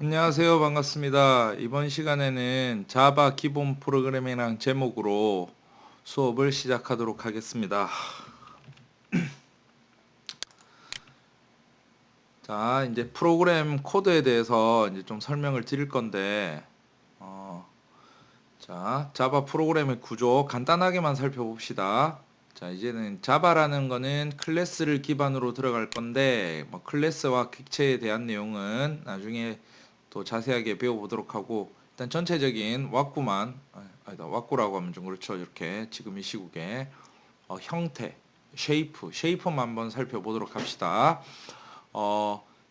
안녕하세요. 반갑습니다. 이번 시간에는 자바 기본 프로그래밍이랑 제목으로 수업을 시작하도록 하겠습니다. 자, 이제 프로그램 코드에 대해서 이제 좀 설명을 드릴 건데, 어, 자, 자바 프로그램의 구조 간단하게만 살펴봅시다. 자, 이제는 자바라는 거는 클래스를 기반으로 들어갈 건데, 뭐 클래스와 객체에 대한 내용은 나중에 또 자세하게 배워보도록 하고, 일단 전체적인 왁구만, 아니다, 왁구라고 하면 좀 그렇죠. 이렇게 지금 이 시국에 형태, 쉐이프만 한번 살펴보도록 합시다.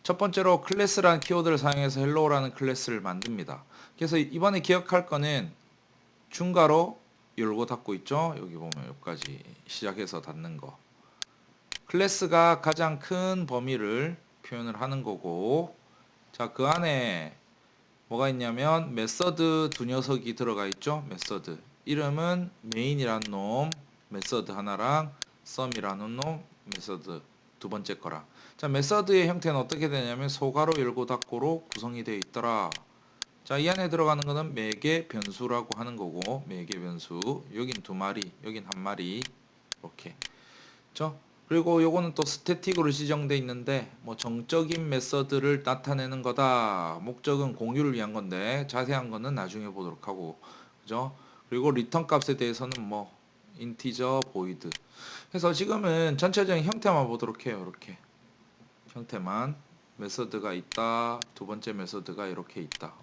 첫 번째로 클래스라는 키워드를 사용해서 헬로우라는 클래스를 만듭니다. 그래서 이번에 기억할 거는 중괄호 열고 닫고 있죠. 여기 보면 여기까지 시작해서 닫는 거. 클래스가 가장 큰 범위를 표현을 하는 거고, 자, 그 안에 뭐가 있냐면 메서드 두 녀석이 들어가 있죠. 메서드 이름은 메인이라는 놈 메서드 하나랑 썸이라는 놈 메서드 두 번째 거랑. 자, 메서드의 형태는 어떻게 되냐면 소괄호 열고 닫고로 구성이 되어 있더라. 자, 이 안에 들어가는 거는 매개 변수라고 하는 거고, 매개 변수 여긴 두 마리 여긴 한 마리 이렇게. 그렇죠? 그리고 요거는 또 스태틱으로 지정돼 있는데 뭐 정적인 메서드를 나타내는 거다. 목적은 공유를 위한 건데 자세한 거는 나중에 보도록 하고. 그죠? 그리고 리턴 값에 대해서는 뭐 인티저 보이드. 그래서 지금은 전체적인 형태만 보도록 해요. 이렇게. 형태만 메서드가 있다. 두 번째 메서드가 이렇게 있다.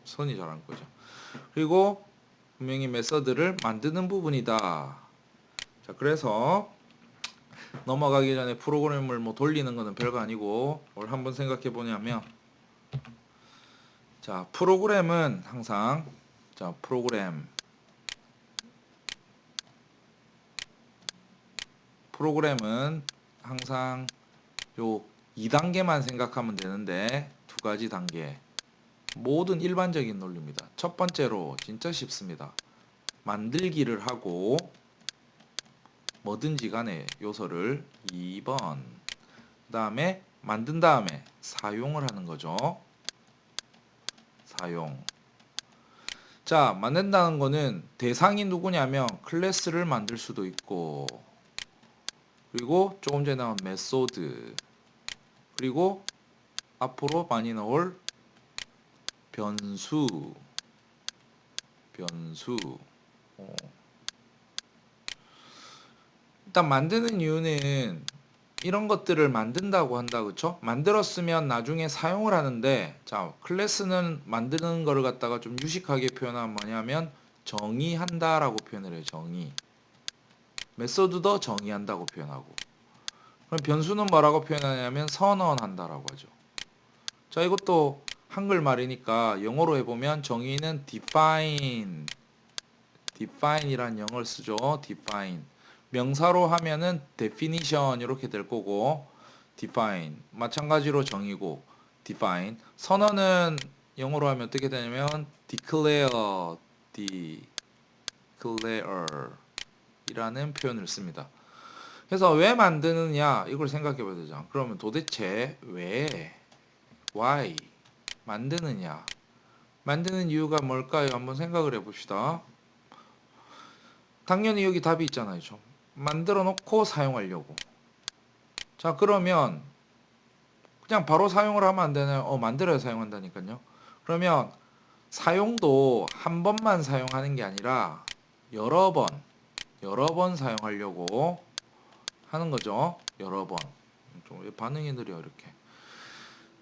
손이 잘 안 꺼져. 그리고 분명히 메서드를 만드는 부분이다. 자, 그래서 넘어가기 전에 프로그램을 뭐 돌리는 거는 별거 아니고 뭘 한번 생각해 보냐면, 자, 프로그램은 항상, 자, 프로그램은 항상 요 2단계만 생각하면 되는데 두 가지 단계. 모든 일반적인 논리입니다. 첫 번째로 진짜 쉽습니다. 만들기를 하고 뭐든지 간에 요소를 2번, 그 다음에 만든 다음에 사용을 하는 거죠. 사용. 자, 만든다는 거는 대상이 누구냐면 클래스를 만들 수도 있고, 그리고 조금 전에 나온 메소드, 그리고 앞으로 많이 나올 변수. 어. 일단 만드는 이유는 이런 것들을 만든다고 한다, 그쵸? 만들었으면 나중에 사용을 하는데, 자, 클래스는 만드는 거를 갖다가 좀 유식하게 표현하면 뭐냐면 정의한다라고 표현을 해요. 정의. 메소드도 정의한다고 표현하고. 그럼 변수는 뭐라고 표현하냐면 선언한다라고 하죠. 자, 이것도 한글말이니까 영어로 해보면 정의는 define이란 영어를 쓰죠. define. 명사로 하면은 definition 이렇게 될 거고, define 마찬가지로 정의고, define. 선언은 영어로 하면 어떻게 되냐면 declare 이라는 표현을 씁니다. 그래서 왜 만드느냐 이걸 생각해 봐야 되죠. 그러면 도대체 왜, why 만드느냐, 만드는 이유가 뭘까요? 한번 생각을 해봅시다. 당연히 여기 답이 있잖아요. 좀 만들어 놓고 사용하려고. 자, 그러면 그냥 바로 사용을 하면 안 되나요? 만들어야 사용한다니까요. 그러면 사용도 한 번만 사용하는 게 아니라 여러 번 사용하려고 하는 거죠. 여러 번. 좀 반응이 느려 이렇게.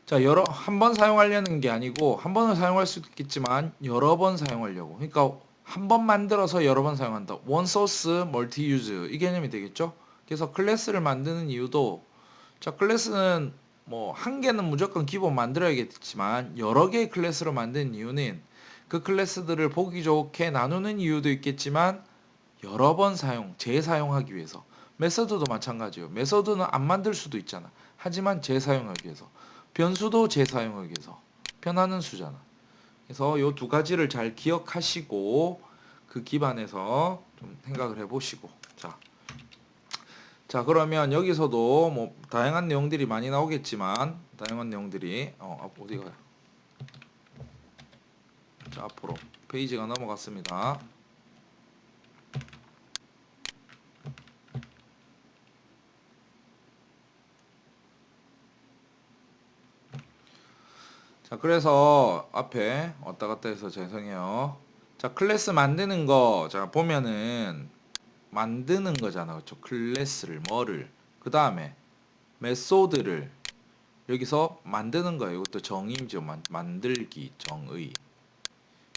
자, 한 번 사용하려는 게 아니고 한 번은 사용할 수도 있겠지만 여러 번 사용하려고. 그러니까 한 번 만들어서 여러 번 사용한다. 원 소스 멀티 유즈 이 개념이 되겠죠? 그래서 클래스를 만드는 이유도, 자, 클래스는 뭐 한 개는 무조건 기본 만들어야겠지만 여러 개의 클래스로 만드는 이유는 그 클래스들을 보기 좋게 나누는 이유도 있겠지만 여러 번 재사용하기 위해서. 메서드도 마찬가지예요. 메서드는 안 만들 수도 있잖아. 하지만 재사용하기 위해서. 변수도 재사용하기 위해서. 변하는 수잖아. 그래서 요 두 가지를 잘 기억하시고 그 기반에서 좀 생각을 해보시고. 자, 그러면 여기서도 뭐 다양한 내용들이 많이 나오겠지만, 다양한 내용들이 어디가요? 자, 앞으로 페이지가 넘어갔습니다. 자, 그래서 앞에 왔다 갔다 해서 죄송해요. 자, 클래스 만드는 거, 자, 보면은 만드는 거잖아. 그렇죠? 클래스를, 뭐를. 그 다음에 메소드를 여기서 만드는 거예요. 이것도 정의죠. 만들기, 정의.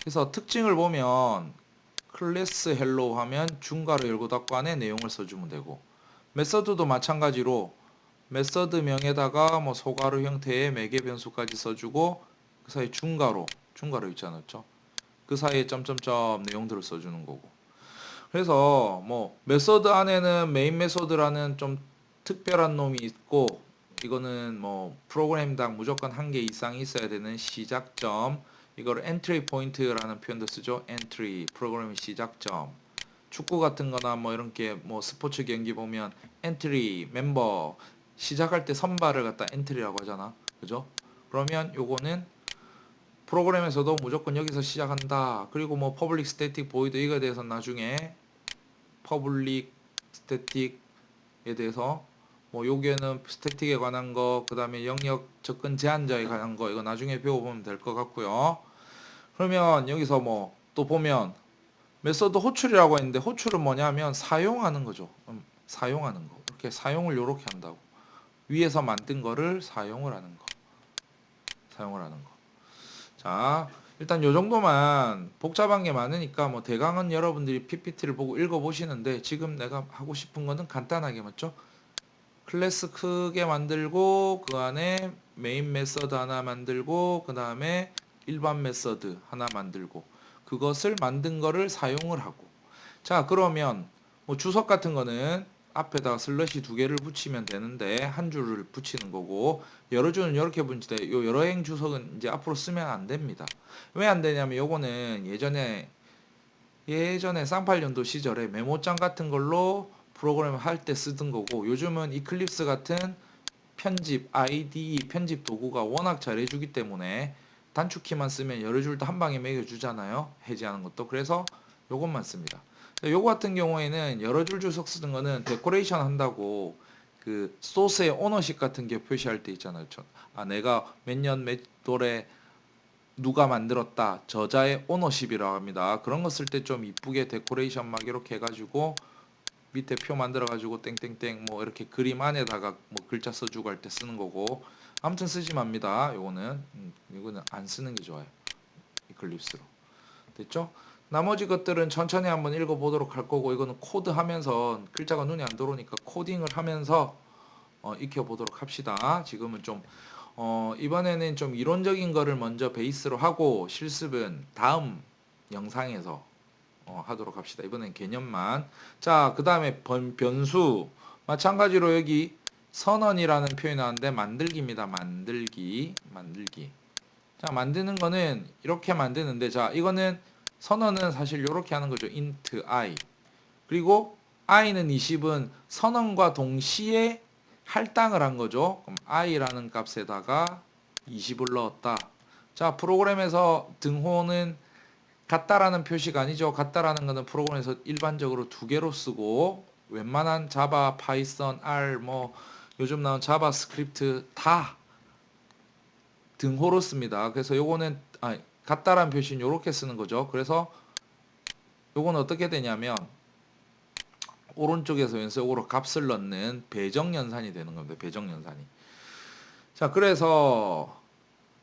그래서 특징을 보면 클래스 헬로 하면 중괄호 열고 닫고 안에 내용을 써주면 되고, 메서드도 마찬가지로 메서드명에다가 뭐 소괄호 형태의 매개 변수까지 써주고, 그 사이에 중괄호 있지 않았죠? 그 사이에 점점점 내용들을 써주는 거고. 그래서 뭐 메서드 안에는 메인 메서드라는 좀 특별한 놈이 있고, 이거는 뭐 프로그램당 무조건 한 개 이상 있어야 되는 시작점, 이걸 엔트리 포인트라는 표현도 쓰죠. 엔트리, 프로그램의 시작점. 축구 같은 거나 뭐 이런 게 뭐 스포츠 경기 보면 엔트리, 멤버 시작할 때 선발을 갖다 엔트리라고 하잖아. 그죠? 그러면 요거는 프로그램에서도 무조건 여기서 시작한다. 그리고 뭐 퍼블릭 스태틱 보이드 이거에 대해서 나중에 퍼블릭 스태틱에 대해서 뭐 여기에는 스태틱에 관한 거, 그 다음에 영역 접근 제한자에 관한 거 이거 나중에 배워보면 될 것 같고요. 그러면 여기서 뭐 또 보면 메서드 호출이라고 했는데, 호출은 뭐냐면 사용하는 거죠. 사용하는 거. 이렇게 사용을 요렇게 한다고. 위에서 만든 거를 사용을 하는 거. 사용을 하는 거. 자, 일단 요 정도만. 복잡한 게 많으니까 뭐 대강은 여러분들이 PPT를 보고 읽어보시는데, 지금 내가 하고 싶은 거는 간단하게 맞죠? 클래스 크게 만들고 그 안에 메인 메서드 하나 만들고 그 다음에 일반 메서드 하나 만들고, 그것을 만든 거를 사용을 하고. 자, 그러면 뭐 주석 같은 거는 앞에다가 슬러시 두 개를 붙이면 되는데 한 줄을 붙이는 거고, 여러 줄은 이렇게 붙이는데 요 여러 행 주석은 이제 앞으로 쓰면 안 됩니다. 왜 안 되냐면 요거는 예전에 쌍팔년도 시절에 메모장 같은 걸로 프로그램 할 때 쓰던 거고, 요즘은 이클립스 같은 편집 IDE 편집 도구가 워낙 잘해주기 때문에 단축키만 쓰면 여러 줄 다 한 방에 매겨주잖아요. 해제하는 것도. 그래서 요것만 씁니다. 요거 같은 경우에는 여러 줄 주석 쓰는 거는 데코레이션 한다고 그 소스의 오너십 같은 게 표시할 때 있잖아요. 내가 몇 년 몇 돌에 누가 만들었다, 저자의 오너십이라고 합니다. 그런 거 쓸 때 좀 이쁘게 데코레이션 막 이렇게 해가지고 밑에 표 만들어가지고 땡땡땡 뭐 이렇게 그림 안에다가 뭐 글자 써주고 할 때 쓰는 거고. 아무튼 쓰지 맙니다. 요거는 이거는 안 쓰는 게 좋아요. 이클립스로. 됐죠? 나머지 것들은 천천히 한번 읽어보도록 할 거고, 이거는 코드 하면서 글자가 눈에 안 들어오니까 코딩을 하면서 익혀보도록 합시다. 지금은 좀 이번에는 좀 이론적인 거를 먼저 베이스로 하고 실습은 다음 영상에서 하도록 합시다. 이번엔 개념만. 자, 그 다음에 변수. 마찬가지로 여기 선언이라는 표현이 나왔는데 만들기입니다. 만들기. 자, 만드는 거는 이렇게 만드는데, 자, 이거는 선언은 사실 이렇게 하는 거죠. int i. 그리고 i는 20은 선언과 동시에 할당을 한 거죠. 그럼 i라는 값에다가 20을 넣었다. 자, 프로그램에서 등호는 같다라는 표시가 아니죠. 같다라는 거는 프로그램에서 일반적으로 두 개로 쓰고, 웬만한 자바, 파이썬, R, 뭐 요즘 나온 자바스크립트 다 등호로 씁니다. 그래서 요거는 같다라는 표시는 이렇게 쓰는 거죠. 그래서 요건 어떻게 되냐면 오른쪽에서 왼쪽으로 값을 넣는 배정연산이 되는 겁니다. 배정연산이. 자, 그래서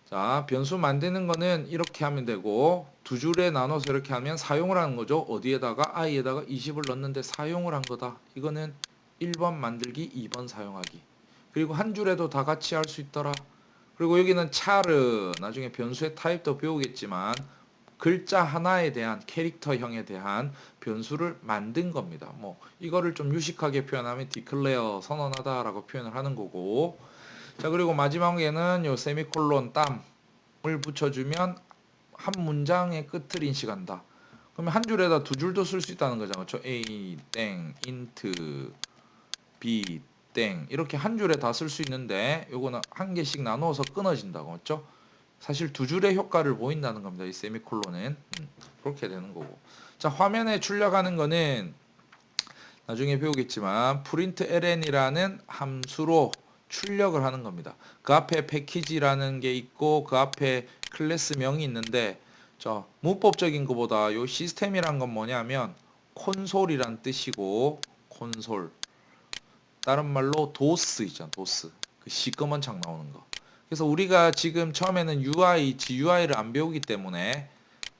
자, 변수 만드는 거는 이렇게 하면 되고, 두 줄에 나눠서 이렇게 하면 사용을 하는 거죠. 어디에다가 i에다가 20을 넣는데 사용을 한 거다. 이거는 1번 만들기, 2번 사용하기. 그리고 한 줄에도 다 같이 할 수 있더라. 그리고 여기는 차르, 나중에 변수의 타입도 배우겠지만 글자 하나에 대한 캐릭터형에 대한 변수를 만든 겁니다. 뭐 이거를 좀 유식하게 표현하면 declare, 선언하다라고 표현을 하는 거고. 자, 그리고 마지막에는 요 세미콜론 땀을 붙여주면 한 문장의 끝을 인식한다. 그러면 한 줄에다 두 줄도 쓸 수 있다는 거잖아요. 그렇죠? A 땡 int B 땡 이렇게 한 줄에 다 쓸 수 있는데, 요거는 한 개씩 나누어서 끊어진다고. 맞죠? 사실 두 줄의 효과를 보인다는 겁니다. 이 세미콜론은 그렇게 되는 거고. 자, 화면에 출력하는 거는 나중에 배우겠지만 println이라는 함수로 출력을 하는 겁니다. 그 앞에 패키지라는 게 있고 그 앞에 클래스명이 있는데 저 문법적인 것보다 요 시스템이란 건 뭐냐면 콘솔이란 뜻이고 콘솔 다른 말로 도스 있잖아. 도스 그 시꺼먼 창 나오는 거. 그래서 우리가 지금 처음에는 UI, GUI를 안 배우기 때문에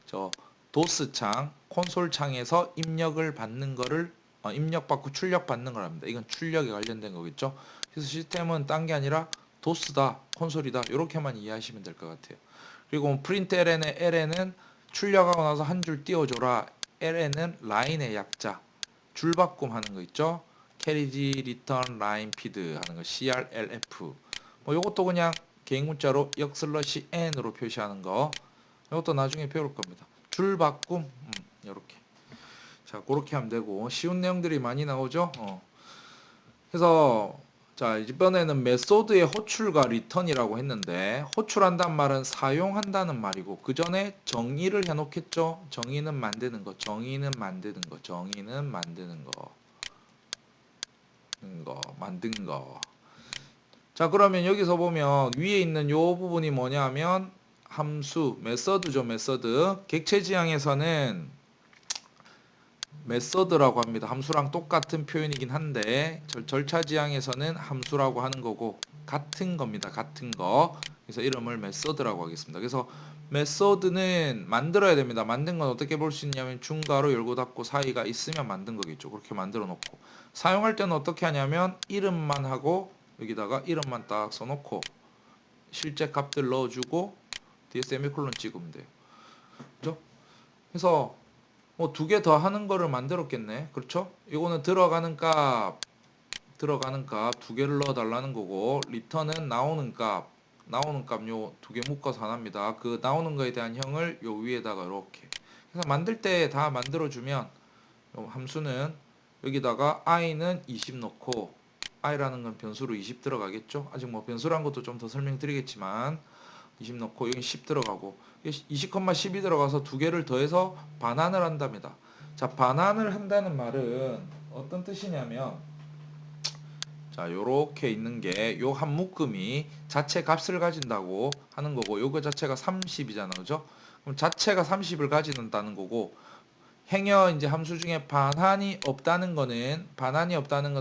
저 도스 창, 콘솔 창에서 입력을 받는 거를 입력받고 출력받는 거랍니다. 이건 출력에 관련된 거겠죠. 그래서 시스템은 딴 게 아니라 도스다, 콘솔이다 이렇게만 이해하시면 될 것 같아요. 그리고 println의 ln은 출력하고 나서 한 줄 띄워줘라. ln은 라인의 약자, 줄바꿈 하는 거 있죠. carriage return line feed 하는 거 crlf. 뭐 요것도 그냥 개인 문자로 역/n으로 표시하는 거. 이것도 나중에 배울 겁니다. 줄 바꿈 이렇게. 자, 그렇게 하면 되고 쉬운 내용들이 많이 나오죠. 그래서 자, 이번에는 메소드의 호출과 리턴이라고 했는데 호출한다는 말은 사용한다는 말이고 그 전에 정의를 해놓겠죠. 정의는 만드는 거, 정의는 만드는 거, 정의는 만드는 거, 만든 거. 자, 그러면 여기서 보면 위에 있는 요 부분이 뭐냐면 함수, 메서드죠, 메서드. 객체 지향에서는 메서드라고 합니다. 함수랑 똑같은 표현이긴 한데 절차 지향에서는 함수라고 하는 거고 같은 겁니다. 같은 거. 그래서 이름을 메서드라고 하겠습니다. 그래서 메서드는 만들어야 됩니다. 만든 건 어떻게 볼 수 있냐면 중괄호 열고 닫고 사이가 있으면 만든 거겠죠. 그렇게 만들어 놓고 사용할 때는 어떻게 하냐면 이름만 하고 여기다가 이름만 딱 써놓고 실제 값들 넣어주고 뒤에 세미콜론 찍으면 돼요. 그죠? 그래서 뭐 두 개 더 하는 거를 만들었겠네. 그렇죠? 이거는 들어가는 값 두 개를 넣어 달라는 거고 리턴은 나오는 값 요 두 개 묶어서 하나입니다. 그 나오는 거에 대한 형을 요 위에다가 이렇게. 그래서 만들 때 다 만들어 주면 요 함수는 여기다가 i는 20 넣고 i라는 건 변수로 20 들어가겠죠? 아직 뭐 변수란 것도 좀 더 설명드리겠지만 20 넣고 여기 10 들어가고 20,12 들어가서 두 개를 더해서 반환을 한답니다. 자, 반환을 한다는 말은 어떤 뜻이냐면 자, 요렇게 있는 게 요 한 묶음이 자체 값을 가진다고 하는 거고 요거 자체가 30이잖아. 그죠? 그럼 자체가 30을 가진다는 거고 행여 이제 함수 중에 반환이 없다는 거는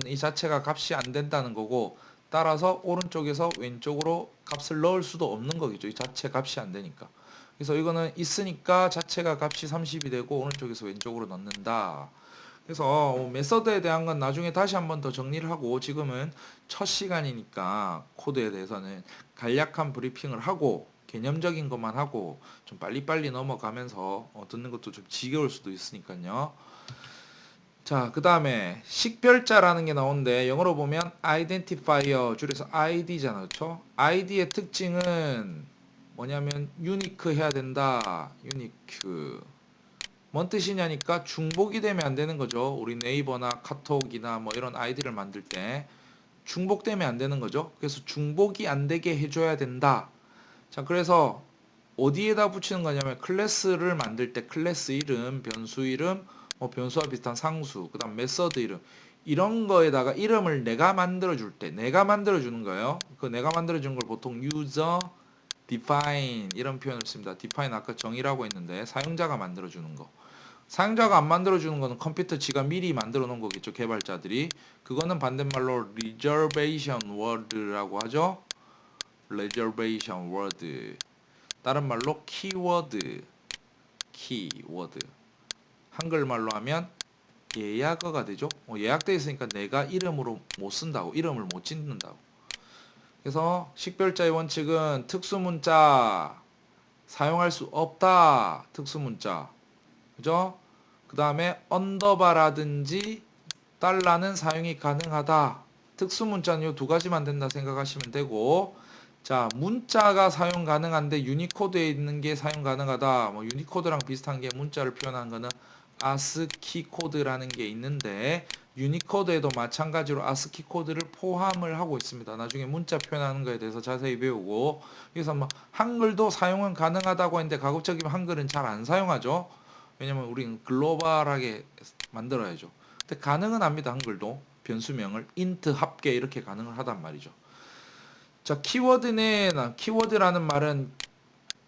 이 자체가 값이 안 된다는 거고 따라서 오른쪽에서 왼쪽으로 값을 넣을 수도 없는 거겠죠. 이 자체 값이 안 되니까. 그래서 이거는 있으니까 자체가 값이 30이 되고 오른쪽에서 왼쪽으로 넣는다. 그래서 메서드에 대한 건 나중에 다시 한번 더 정리를 하고 지금은 첫 시간이니까 코드에 대해서는 간략한 브리핑을 하고 개념적인 것만 하고 좀 빨리빨리 넘어가면서 듣는 것도 좀 지겨울 수도 있으니까요. 자, 그 다음에 식별자라는 게 나오는데 영어로 보면 identifier 줄여서 id잖아. 그렇죠? id의 특징은 뭐냐면 unique 해야 된다. unique. 뭔 뜻이냐니까 중복이 되면 안 되는 거죠. 우리 네이버나 카톡이나 뭐 이런 아이디를 만들 때 중복되면 안 되는 거죠. 그래서 중복이 안 되게 해줘야 된다. 자, 그래서 어디에다 붙이는 거냐면 클래스를 만들 때 클래스 이름, 변수 이름, 뭐 변수와 비슷한 상수, 그 다음 메서드 이름 이런 거에다가 이름을 내가 만들어 줄 때 내가 만들어 주는 거예요. 그 내가 만들어 주는 걸 보통 user define 이런 표현을 씁니다. define 아까 정의라고 했는데 사용자가 만들어 주는 거. 사용자가 안 만들어 주는 거는 컴퓨터 지가 미리 만들어 놓은 거겠죠. 개발자들이. 그거는 반대말로 reservation word라고 하죠. reservation word. 다른 말로 키워드. 한글말로 하면 예약어가 되죠. 예약되어 있으니까 내가 이름으로 못 쓴다고. 이름을 못 짓는다고. 그래서 식별자의 원칙은 특수문자 사용할 수 없다. 특수문자. 그죠? 그 다음에 언더바라든지 달러는 사용이 가능하다. 특수문자는 이 두 가지만 된다 생각하시면 되고 자, 문자가 사용 가능한데 유니코드에 있는 게 사용 가능하다. 뭐 유니코드랑 비슷한 게 문자를 표현하는 거는 아스키 코드라는 게 있는데 유니코드에도 마찬가지로 아스키 코드를 포함을 하고 있습니다. 나중에 문자 표현하는 거에 대해서 자세히 배우고, 그래서 뭐 한글도 사용은 가능하다고 했는데 가급적이면 한글은 잘 안 사용하죠. 왜냐면 우리는 글로벌하게 만들어야죠. 근데 가능은 합니다. 한글도 변수명을 int 합계 이렇게 가능을 하단 말이죠. 자, 키워드라는 말은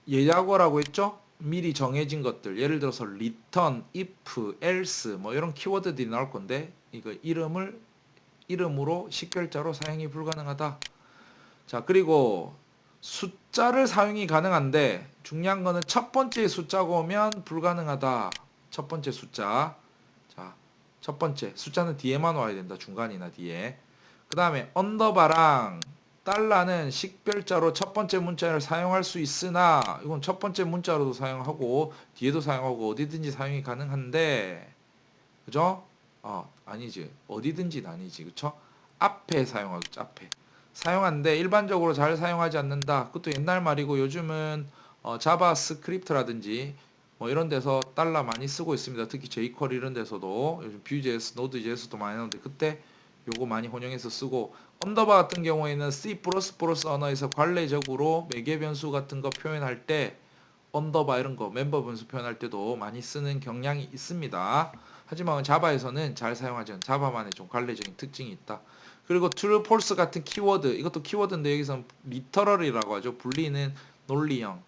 예약어라고 했죠? 미리 정해진 것들, 예를 들어서 return, if, else 뭐 이런 키워드들이 나올 건데, 이거 이름으로 식별자로 사용이 불가능하다. 자, 그리고 숫자를 사용이 가능한데 중요한 거는 첫 번째 숫자가 오면 불가능하다. 첫 번째 숫자. 자, 첫 번째 숫자는 뒤에만 와야 된다. 중간이나 뒤에. 그 다음에 언더바랑 달러는 식별자로 첫 번째 문자를 사용할 수 있으나 이건 첫 번째 문자로도 사용하고 뒤에도 사용하고 어디든지 사용이 가능한데, 그죠? 아니지. 어디든지는 아니지. 그쵸? 앞에 사용하겠죠. 앞에. 사용하는데 일반적으로 잘 사용하지 않는다. 그것도 옛날 말이고 요즘은 자바스크립트라든지 뭐 이런 데서 달러 많이 쓰고 있습니다. 특히 jQuery 이런 데서도 요즘 Vue.js, Node.js도 많이 나오는데 그때 요거 많이 혼용해서 쓰고, 언더바 같은 경우에는 C++ 언어에서 관례적으로 매개 변수 같은 거 표현할 때 언더바 이런 거 멤버 변수 표현할 때도 많이 쓰는 경향이 있습니다. 하지만 자바에서는 잘 사용하지 않은 자바만의 좀 관례적인 특징이 있다. 그리고 true, false 같은 키워드, 이것도 키워드인데 여기서는 리터럴이라고 하죠. 분리는 논리형.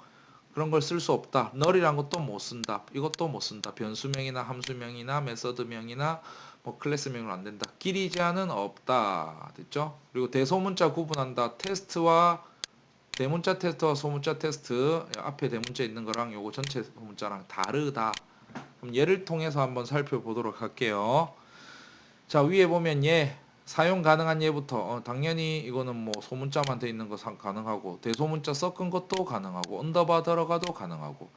그런 걸 쓸 수 없다. 널이란 것도 못 쓴다. 이것도 못 쓴다. 변수명이나 함수명이나 메서드명이나 뭐 클래스명으로 안 된다. 길이 제한은 없다. 됐죠? 그리고 대소문자 구분한다. 테스트와 대문자 테스트와 소문자 테스트, 앞에 대문자 있는 거랑 요거 전체 소문자랑 다르다. 그럼 예를 통해서 한번 살펴보도록 할게요. 자, 위에 보면 사용 가능한 예부터 당연히 이거는 뭐 소문자만 돼 있는 거 가능하고, 대소문자 섞은 것도 가능하고, 언더바 들어가도 가능하고,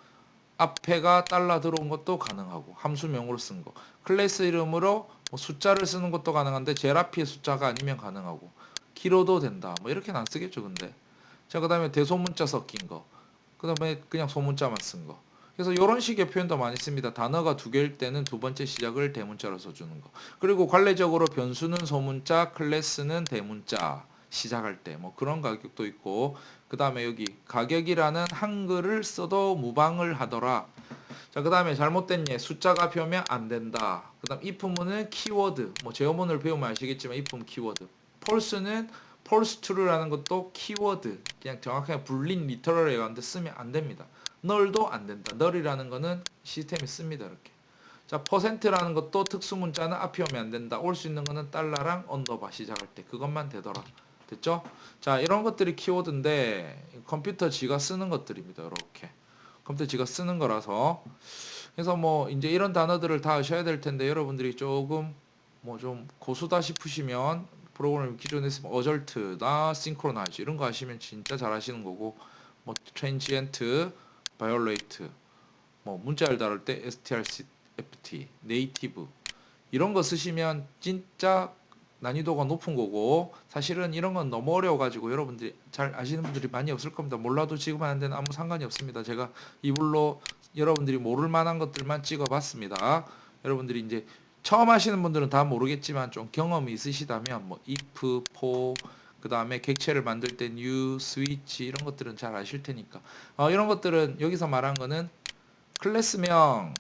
앞에가 달러 들어온 것도 가능하고, 함수명으로 쓴 거, 클래스 이름으로 뭐 숫자를 쓰는 것도 가능한데 제일 앞에 숫자가 아니면 가능하고, 키로도 된다. 뭐 이렇게는 안 쓰겠죠, 근데. 자, 그 다음에 대소문자 섞인 거, 그 다음에 그냥 소문자만 쓴 거. 그래서 이런 식의 표현도 많이 씁니다. 단어가 두 개일 때는 두 번째 시작을 대문자로 써주는 거. 그리고 관례적으로 변수는 소문자, 클래스는 대문자 시작할 때 뭐 그런 가격도 있고, 그 다음에 여기 가격이라는 한글을 써도 무방을 하더라. 자, 그 다음에 잘못된 숫자가 표면 안 된다. 그 다음 if문은 키워드, 뭐 제어문을 배우면 아시겠지만 if문 키워드. false는 false true라는 것도 키워드, 그냥 정확하게 불린 리터럴에 가는데 쓰면 안 됩니다. 널도 안 된다. 널이라는 거는 시스템이 씁니다. 이렇게. 자, 퍼센트라는 것도 특수문자는 앞이 오면 안 된다. 올 수 있는 거는 달러랑 언더바 시작할 때 그것만 되더라. 됐죠? 자, 이런 것들이 키워드인데 컴퓨터 지가 쓰는 것들입니다. 이렇게. 컴퓨터 지가 쓰는 거라서. 그래서 뭐 이제 이런 단어들을 다 아셔야 될 텐데 여러분들이 조금 뭐 좀 고수다 싶으시면 프로그램 기존에 있으면 어절트나 싱크로나이즈 이런 거 하시면 진짜 잘 하시는 거고, 뭐 트랜지엔트, 바이올레이트, 뭐 문자를 다룰 때 strcft, 네이티브 이런 거 쓰시면 진짜 난이도가 높은 거고, 사실은 이런 건 너무 어려워가지고 여러분들이 잘 아시는 분들이 많이 없을 겁니다. 몰라도 지금 하는 데는 아무 상관이 없습니다. 제가 이불로 여러분들이 모를 만한 것들만 찍어봤습니다. 여러분들이 이제 처음 하시는 분들은 다 모르겠지만 좀 경험이 있으시다면 뭐 if, for, 그 다음에 객체를 만들 때 new, switch 이런 것들은 잘 아실 테니까 이런 것들은 여기서 말한 거는 클래스명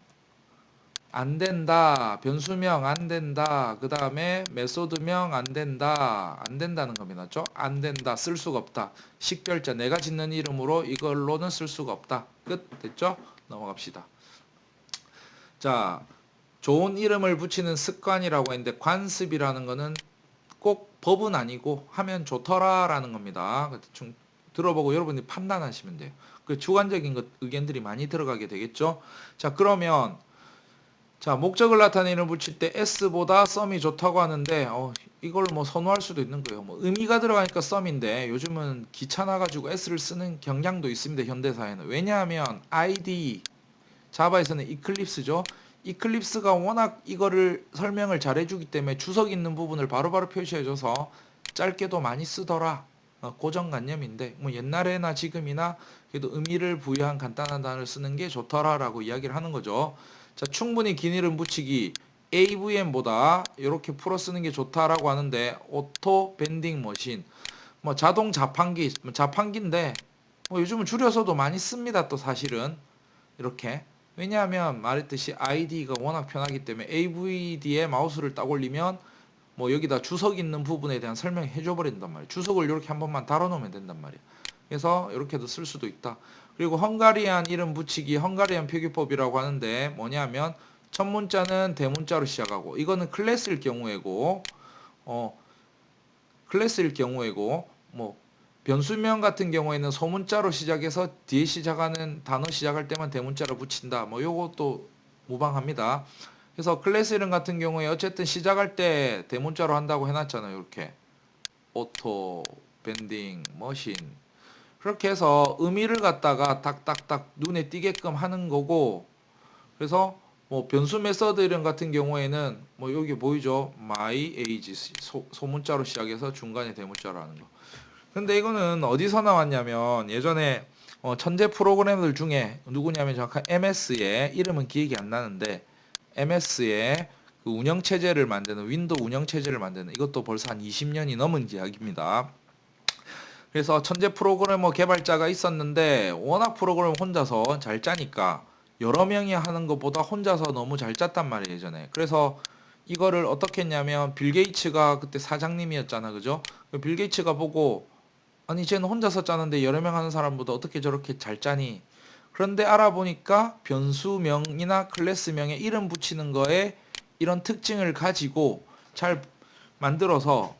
안 된다, 변수명 안 된다, 그 다음에 메소드명 안 된다, 안 된다는 겁니다. 맞죠? 안 된다, 쓸 수가 없다. 식별자, 내가 짓는 이름으로 이걸로는 쓸 수가 없다. 끝. 됐죠? 넘어갑시다. 자, 좋은 이름을 붙이는 습관이라고 했는데 관습이라는 거는 꼭 법은 아니고 하면 좋더라라는 겁니다. 대충 들어보고 여러분이 판단하시면 돼요. 그 주관적인 의견들이 많이 들어가게 되겠죠. 자, 그러면 자, 목적을 나타내는 붙일 때 s보다 some이 좋다고 하는데 이걸 뭐 선호할 수도 있는 거예요. 뭐 의미가 들어가니까 some인데 요즘은 귀찮아가지고 s를 쓰는 경향도 있습니다. 현대사회는. 왜냐하면 IDE 자바에서는 이클립스죠. 이클립스가 워낙 이거를 설명을 잘 해주기 때문에 주석 있는 부분을 바로바로 표시해줘서 짧게도 많이 쓰더라. 고정관념인데 뭐 옛날에나 지금이나 그래도 의미를 부여한 간단한 단어를 쓰는 게 좋더라라고 이야기를 하는 거죠. 자, 충분히 긴 이름 붙이기 AVM보다 이렇게 풀어 쓰는 게 좋다라고 하는데 오토 밴딩 머신 뭐 자동 자판기 뭐 자판기인데 뭐 요즘은 줄여서도 많이 씁니다. 또 사실은 이렇게 왜냐하면 말했듯이 ID가 워낙 편하기 때문에 AVD에 마우스를 딱 올리면 뭐 여기다 주석 있는 부분에 대한 설명 해줘 버린단 말이에요. 주석을 이렇게 한 번만 달아 놓으면 된단 말이에요. 그래서 이렇게도 쓸 수도 있다. 그리고 헝가리안 이름 붙이기 헝가리안 표기법이라고 하는데 뭐냐면 첫 문자는 대문자로 시작하고 이거는 클래스일 경우에고 어 클래스일 경우에고 뭐 변수명 같은 경우에는 소문자로 시작해서 뒤에 시작하는 단어 시작할 때만 대문자로 붙인다. 뭐 요것도 무방합니다. 그래서 클래스 이름 같은 경우에 어쨌든 시작할 때 대문자로 한다고 해놨잖아요. 이렇게 오토, 밴딩, 머신 그렇게 해서 의미를 갖다가 딱딱딱 눈에 띄게끔 하는 거고 그래서 뭐 변수 메서드 이름 같은 경우에는 뭐 여기 보이죠? my age 소문자로 시작해서 중간에 대문자로 하는 거. 근데 이거는 어디서 나왔냐면 예전에 천재 프로그래머들 중에 누구냐면 정확한 MS의 이름은 기억이 안 나는데 MS의 그 운영체제를 만드는 윈도우 운영체제를 만드는 이것도 벌써 한 20년이 넘은 이야기입니다. 그래서 천재 프로그래머 개발자가 있었는데 워낙 프로그램 혼자서 잘 짜니까 여러 명이 하는 것보다 혼자서 너무 잘 짰단 말이에요 예전에. 그래서 이거를 어떻게 했냐면 빌 게이츠가 그때 사장님이었잖아 그죠? 빌 게이츠가 보고 아니 쟤는 혼자서 짜는데 여러 명 하는 사람보다 어떻게 저렇게 잘 짜니? 그런데 알아보니까 변수명이나 클래스명에 이름 붙이는 거에 이런 특징을 가지고 잘 만들어서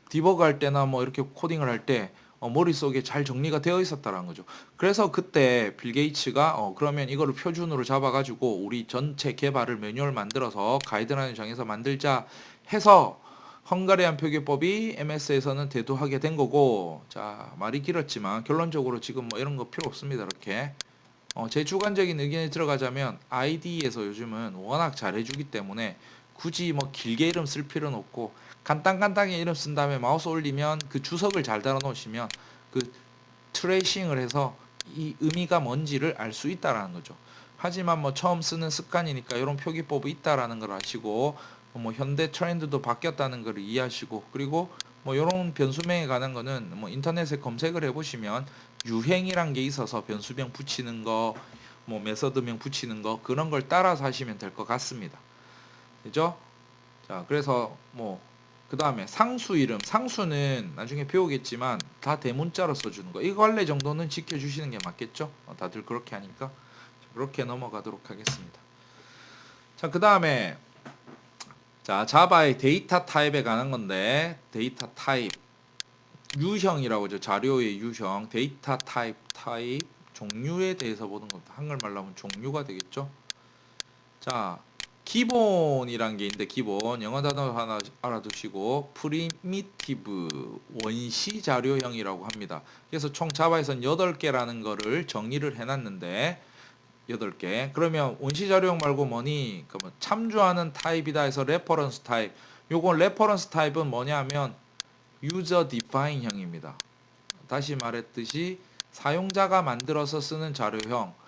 디버그 할 때나 뭐 이렇게 코딩을 할 때 머릿속에 잘 정리가 되어 있었다라는 거죠. 그래서 그때 빌 게이츠가 그러면 이거를 표준으로 잡아가지고 우리 전체 개발을 매뉴얼 만들어서 가이드라인 정해서 만들자 해서 헝가리안 표기법이 MS에서는 대두하게 된 거고 자 말이 길었지만 결론적으로 지금 뭐 이런 거 필요 없습니다. 이렇게 제 주관적인 의견이 들어가자면 ID에서 요즘은 워낙 잘해주기 때문에 굳이 뭐 길게 이름 쓸 필요는 없고 간단간단하게 이름 쓴 다음에 마우스 올리면 그 주석을 잘 달아 놓으시면 그 트레이싱을 해서 이 의미가 뭔지를 알 수 있다라는 거죠. 하지만 뭐 처음 쓰는 습관이니까 이런 표기법이 있다라는 걸 아시고 뭐 현대 트렌드도 바뀌었다는 걸 이해하시고 그리고 뭐 이런 변수명에 관한 거는 뭐 인터넷에 검색을 해보시면 유행이란 게 있어서 변수명 붙이는 거, 뭐 메서드명 붙이는 거 그런 걸 따라서 하시면 될 것 같습니다. 그죠? 자, 그래서 뭐 그 다음에 상수 이름, 상수는 나중에 배우겠지만 다 대문자로 써주는 거. 이 관례 정도는 지켜주시는 게 맞겠죠? 다들 그렇게 하니까 그렇게 넘어가도록 하겠습니다. 자, 그 다음에 자 자바의 데이터 타입에 관한 건데 데이터 타입 유형이라고 하죠. 자료의 유형, 데이터 타입 종류에 대해서 보는 겁니다. 한글말로 하면 종류가 되겠죠. 자, 기본이란 게 있는데 기본 영어 단어 하나 알아두시고 프리미티브 원시 자료형이라고 합니다. 그래서 총 자바에서는 8개라는 거를 정의를 해놨는데 8개. 그러면 원시 자료형 말고 뭐니? 그러면 참조하는 타입이다 해서 레퍼런스 타입. 요건 레퍼런스 타입은 뭐냐면 유저 디파인 형입니다. 다시 말했듯이 사용자가 만들어서 쓰는 자료형.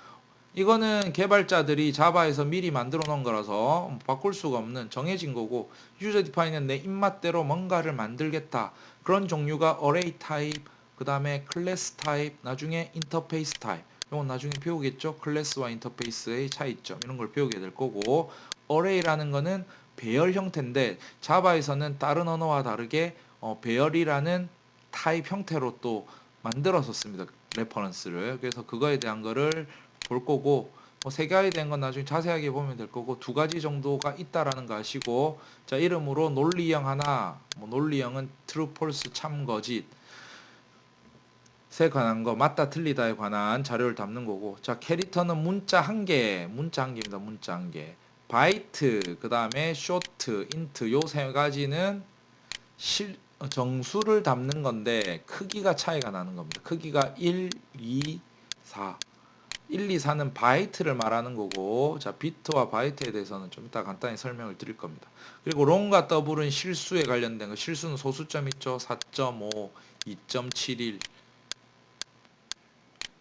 이거는 개발자들이 자바에서 미리 만들어 놓은 거라서 바꿀 수가 없는 정해진 거고 유저 디파인은 내 입맛대로 뭔가를 만들겠다. 그런 종류가 어레이 타입, 그 다음에 클래스 타입, 나중에 인터페이스 타입. 이건 나중에 배우겠죠. 클래스와 인터페이스의 차이점 이런 걸 배우게 될 거고 어레이라는 거는 배열 형태인데 자바에서는 다른 언어와 다르게 배열이라는 타입 형태로 또 만들어서 씁니다. 레퍼런스를. 그래서 그거에 대한 거를 볼 거고 뭐 세 가지 된 건 나중에 자세하게 보면 될 거고 두 가지 정도가 있다라는 거 아시고 자 이름으로 논리형 하나 뭐 논리형은 true, false, 참, 거짓 세 관한 거 맞다 틀리다에 관한 자료를 담는 거고 자 캐릭터는 문자 한 개입니다. 문자 한 개 바이트 그 다음에 쇼트 인트 요 세 가지는 정수를 담는 건데 크기가 차이가 나는 겁니다. 크기가 1, 2, 4 1, 2, 4는 바이트를 말하는 거고 자 비트와 바이트에 대해서는 좀 이따 간단히 설명을 드릴 겁니다. 그리고 롱과 더블은 실수에 관련된 거 실수는 소수점 있죠. 4.5, 2.71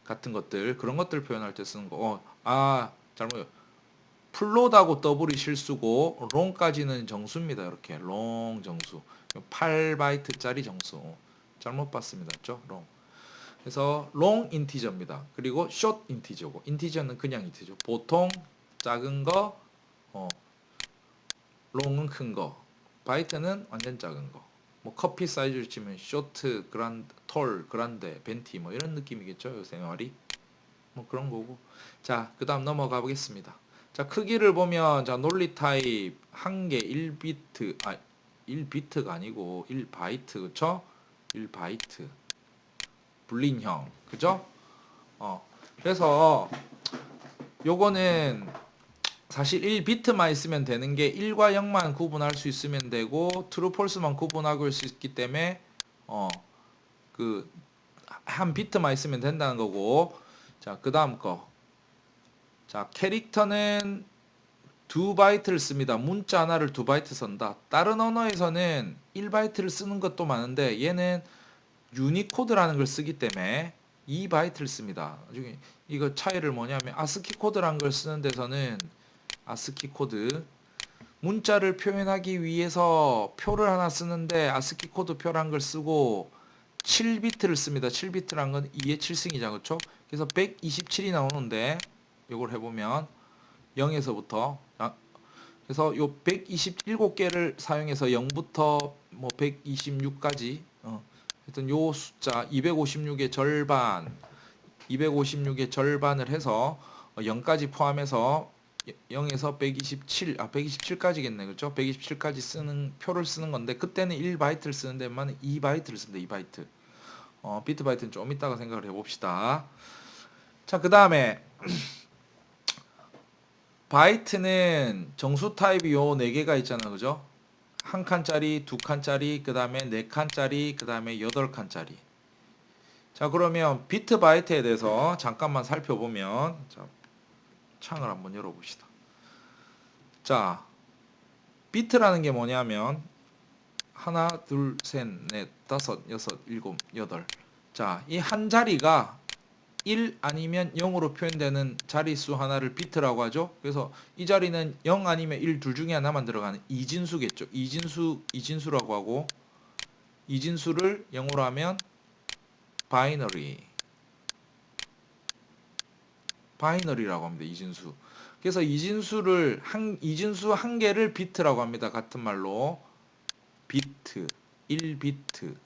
같은 것들 그런 것들 표현할 때 쓰는 거. 잘못 플롯하고 더블이 실수고 롱까지는 정수입니다. 이렇게 롱 정수. 8바이트짜리 정수. 잘못 봤습니다. 죠? 롱. 그래서 롱 인티저입니다. 그리고 숏 인티저고 인티저는 그냥 인티저. 보통 작은 거, 롱은 큰 거, 바이트는 완전 작은 거. 뭐 커피 사이즈를 치면 쇼트, 그란드, 톨, 그란데, 벤티 뭐 이런 느낌이겠죠. 요새 말이. 뭐 그런 거고. 자, 그다음 넘어가 보겠습니다. 자, 크기를 보면 자, 논리 타입 한 개 1비트 1비트가 아니고 1바이트 그쵸? 1바이트. 불린형. 그죠? 그래서 요거는 사실 1비트만 있으면 되는 게 1과 0만 구분할 수 있으면 되고 true false만 구분하고 할 수 있기 때문에 그 한 비트만 있으면 된다는 거고. 자, 그다음 거. 자, 캐릭터는 2바이트를 씁니다. 문자 하나를 2바이트 쓴다. 다른 언어에서는 1바이트를 쓰는 것도 많은데 얘는 유니코드라는 걸 쓰기 때문에 2바이트를 씁니다. 나중에 이거 차이를 뭐냐면 아스키 코드라는 걸 쓰는 데서는 아스키 코드 문자를 표현하기 위해서 표를 하나 쓰는데 아스키 코드 표란 걸 쓰고 7비트를 씁니다. 7비트란 건 2의 7승이죠. 그렇죠? 그래서 127이 나오는데 이걸 해보면 0에서부터 그래서 요 127개를 사용해서 0부터 뭐 126까지 하여튼 요 숫자 256의 절반 256의 절반을 해서 0까지 포함해서 0에서 127, 127까지겠네. 그렇죠? 127까지 쓰는 표를 쓰는 건데 그때는 1바이트를 쓰는 데만 2바이트를 씁니다. 2바이트. 비트 바이트는 좀 이따가 생각을 해 봅시다. 자, 그다음에 바이트는 정수 타입이 요 4개가 있잖아. 그죠? 한 칸짜리, 두 칸짜리, 그다음에 네 칸짜리, 그다음에 8칸짜리. 자, 그러면 비트 바이트에 대해서 잠깐만 살펴보면 자, 창을 한번 열어 봅시다. 자, 비트라는 게 뭐냐면 하나, 둘, 셋, 넷, 다섯, 여섯, 일곱, 여덟. 자, 이 한 자리가 1 아니면 0으로 표현되는 자릿수 하나를 비트라고 하죠. 그래서 이 자리는 0 아니면 1 둘 중에 하나만 들어가는 이진수겠죠. 이진수라고 하고 이진수를 0으로 하면 바이너리라고 합니다. 이진수. 그래서 이진수 한 개를 비트라고 합니다. 같은 말로 비트, 1비트.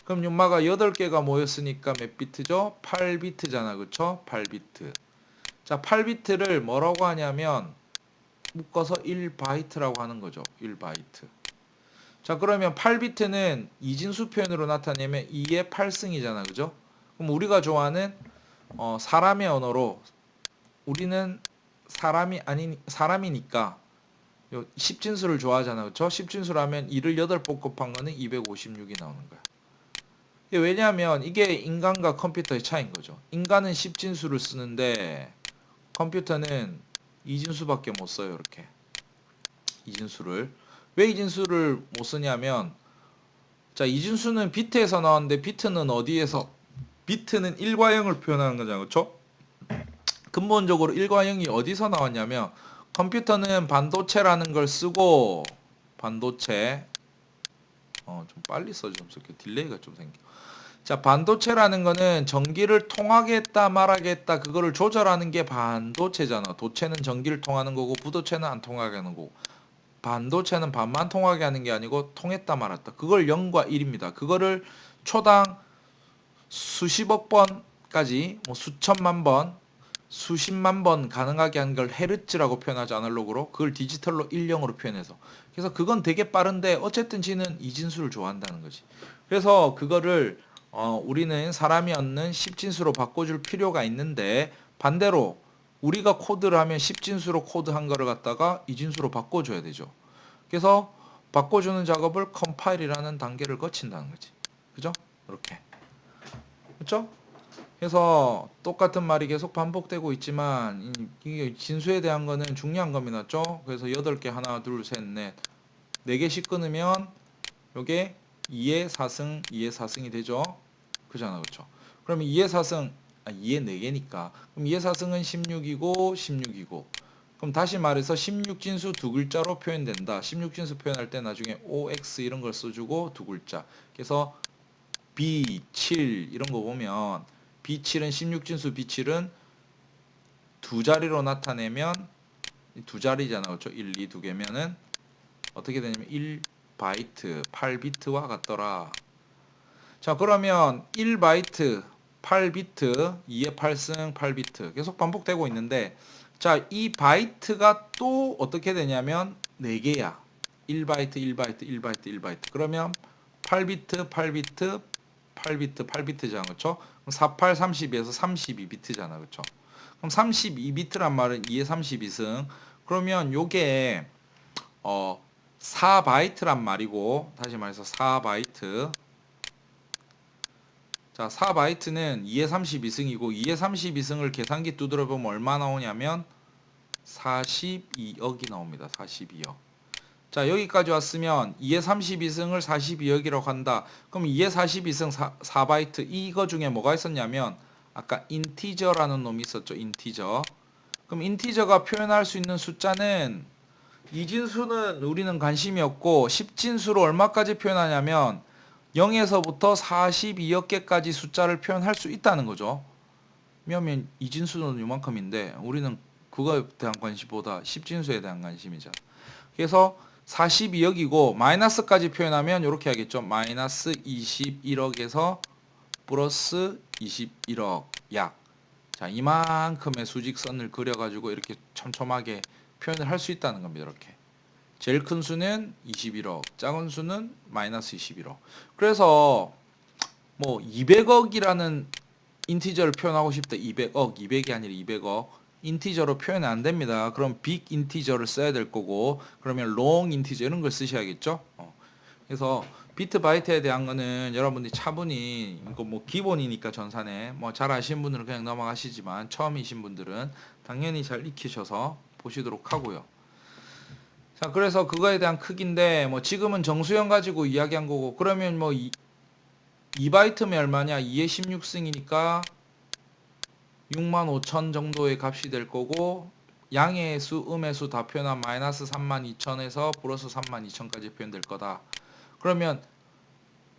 그럼 윤마가 8개가 모였으니까 몇 비트죠? 8비트잖아. 그쵸? 8비트. 자, 8비트를 뭐라고 하냐면 묶어서 1바이트라고 하는 거죠. 1바이트. 자, 그러면 8비트는 이진수 표현으로 나타내면 2의 8승이잖아. 그죠? 그럼 우리가 좋아하는 사람의 언어로 우리는 사람이니까 10진수를 좋아하잖아. 그쵸? 10진수를 하면 2를 8번 곱한 거는 256이 나오는 거야. 왜냐하면 이게 인간과 컴퓨터의 차이인 거죠. 인간은 10진수를 쓰는데 컴퓨터는 이진수밖에 못 써요. 이렇게 이진수를. 왜 이진수를 못 쓰냐면 자, 이진수는 비트에서 나왔는데 비트는 어디에서? 비트는 1과 0을 표현하는 거잖아요. 그렇죠? 근본적으로 1과 0이 어디서 나왔냐면 컴퓨터는 반도체라는 걸 쓰고 반도체 좀 빨리 써주면서 딜레이가 좀 생겨. 자, 반도체라는 거는 전기를 통하겠다 말하겠다 그거를 조절하는 게 반도체잖아. 도체는 전기를 통하는 거고 부도체는 안 통하게 하는 거고 반도체는 반만 통하게 하는 게 아니고 통했다 말았다. 그걸 0과 1입니다. 그거를 초당 수십억 번까지 뭐 수천만 번 수십만 번 가능하게 한 걸 헤르츠라고 표현하지 아날로그로 그걸 디지털로 10으로 표현해서 그래서 그건 되게 빠른데 어쨌든 지는 이진수를 좋아한다는 거지. 그래서 그거를 우리는 사람이 얻는 10진수로 바꿔줄 필요가 있는데 반대로 우리가 코드를 하면 10진수로 코드한 거를 갖다가 이진수로 바꿔줘야 되죠. 그래서 바꿔주는 작업을 컴파일이라는 단계를 거친다는 거지. 그죠? 이렇게. 그렇죠? 그래서 똑같은 말이 계속 반복되고 있지만 이게 진수에 대한 거는 중요한 겁니다. 맞죠? 그래서 8개 하나 둘 셋 넷 4개씩 끊으면 요게 2의 4승 2의 4승이 되죠. 그잖아. 그렇죠? 그러면 2의 4승 2의 4개니까 그럼 2의 4승은 16이고 16이고 그럼 다시 말해서 16진수 두 글자로 표현된다. 16진수 표현할 때 나중에 OX 이런 걸 써주고 두 글자. 그래서 B7 이런 거 보면 B7은 16진수 B7은 두 자리로 나타내면 두 자리잖아. 그렇죠? 1, 2 두 개면은 어떻게 되냐면 1바이트 8비트와 같더라. 자, 그러면 1바이트 8비트 2의 8승 8비트 계속 반복되고 있는데 자, 이 바이트가 또 어떻게 되냐면 4개야. 1바이트 1바이트 1바이트 1바이트. 그러면 8비트 8비트 8비트 8비트잖아. 그렇죠? 그럼 48 32에서 32비트잖아. 그렇죠? 그럼 32비트란 말은 2의 32승. 그러면 요게 4바이트란 말이고 다시 말해서 4바이트. 자, 4바이트는 2의 32승이고 2의 32승을 계산기 두드려 보면 얼마 나오냐면 42억이 나옵니다. 42억. 자, 여기까지 왔으면 2의 32승을 42억이라고 한다. 그럼 2의 42승 4바이트 이거 중에 뭐가 있었냐면 아까 인티저라는 놈이 있었죠. 인티저. 그럼 인티저가 표현할 수 있는 숫자는 이진수는 우리는 관심이 없고 10진수로 얼마까지 표현하냐면 0에서부터 42억 개까지 숫자를 표현할 수 있다는 거죠. 왜냐하면 이진수는 이만큼인데 우리는 그거에 대한 관심보다 10진수에 대한 관심이잖아. 그래서 42억이고 마이너스까지 표현하면 이렇게 하겠죠. 마이너스 21억에서 플러스 21억 약. 자, 이만큼의 수직선을 그려가지고 이렇게 촘촘하게 표현을 할 수 있다는 겁니다. 이렇게. 제일 큰 수는 21억, 작은 수는 마이너스 21억. 그래서 뭐 200억이라는 인티저를 표현하고 싶다. 200억, 200이 아니라 200억. 인티저로 표현 안 됩니다. 그럼 빅 인티저를 써야 될 거고, 그러면 롱 인티저 이런 걸 쓰셔야겠죠. 그래서 비트 바이트에 대한 거는 여러분들이 차분히 이거 뭐 기본이니까 전산에 뭐 잘 아시는 분들은 그냥 넘어가시지만 처음이신 분들은 당연히 잘 익히셔서 보시도록 하고요. 자, 그래서 그거에 대한 크기인데 뭐 지금은 정수형 가지고 이야기한 거고 그러면 뭐 2바이트면 얼마냐? 2의 16승이니까 65,000 정도의 값이 될 거고 양의 수, 음의 수 다 표현한 마이너스 32,000에서 플러스 32,000까지 표현될 거다. 그러면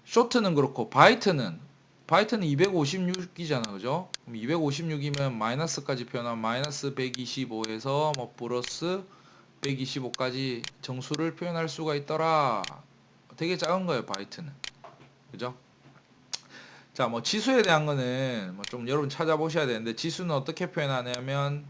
쇼트는 그렇고 바이트는 256이잖아. 그죠? 그럼 256이면 마이너스까지 표현하면 마이너스 125에서 뭐 플러스 125까지 정수를 표현할 수가 있더라. 되게 작은 거예요, 바이트는. 그죠? 자, 뭐 지수에 대한 거는 뭐 좀 여러분 찾아보셔야 되는데 지수는 어떻게 표현하냐면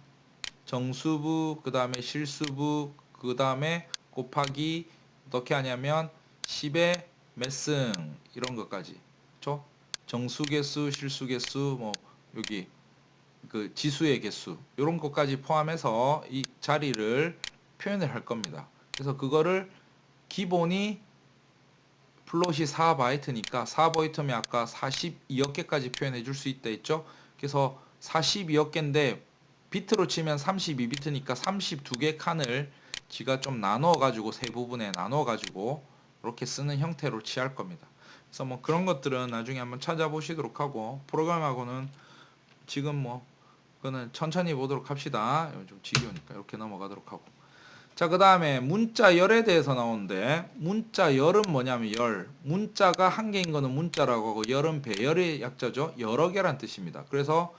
정수부, 그 다음에 실수부, 그 다음에 곱하기 어떻게 하냐면 10의 몇 승 이런 것까지. 그렇죠? 정수 개수, 실수 개수, 뭐 여기 그 지수의 개수 이런 것까지 포함해서 이 자리를 표현을 할 겁니다. 그래서 그거를 기본이 플롯이 4바이트니까 4바이트면 아까 42억 개까지 표현해 줄 수 있다 했죠. 그래서 42억 개인데 비트로 치면 32비트니까 32개 칸을 지가 좀 나눠 가지고 세 부분에 나눠 가지고 이렇게 쓰는 형태로 취할 겁니다. 그래서 뭐 그런 것들은 나중에 한번 찾아보시도록 하고 프로그램하고는 지금 뭐 그거는 천천히 보도록 합시다. 좀 지겨우니까 이렇게 넘어가도록 하고. 자, 그 다음에 문자열에 대해서 나오는데 문자열은 뭐냐면 열. 문자가 한 개인 거는 문자라고 하고 열은 배열의 약자죠. 여러 개란 뜻입니다. 그래서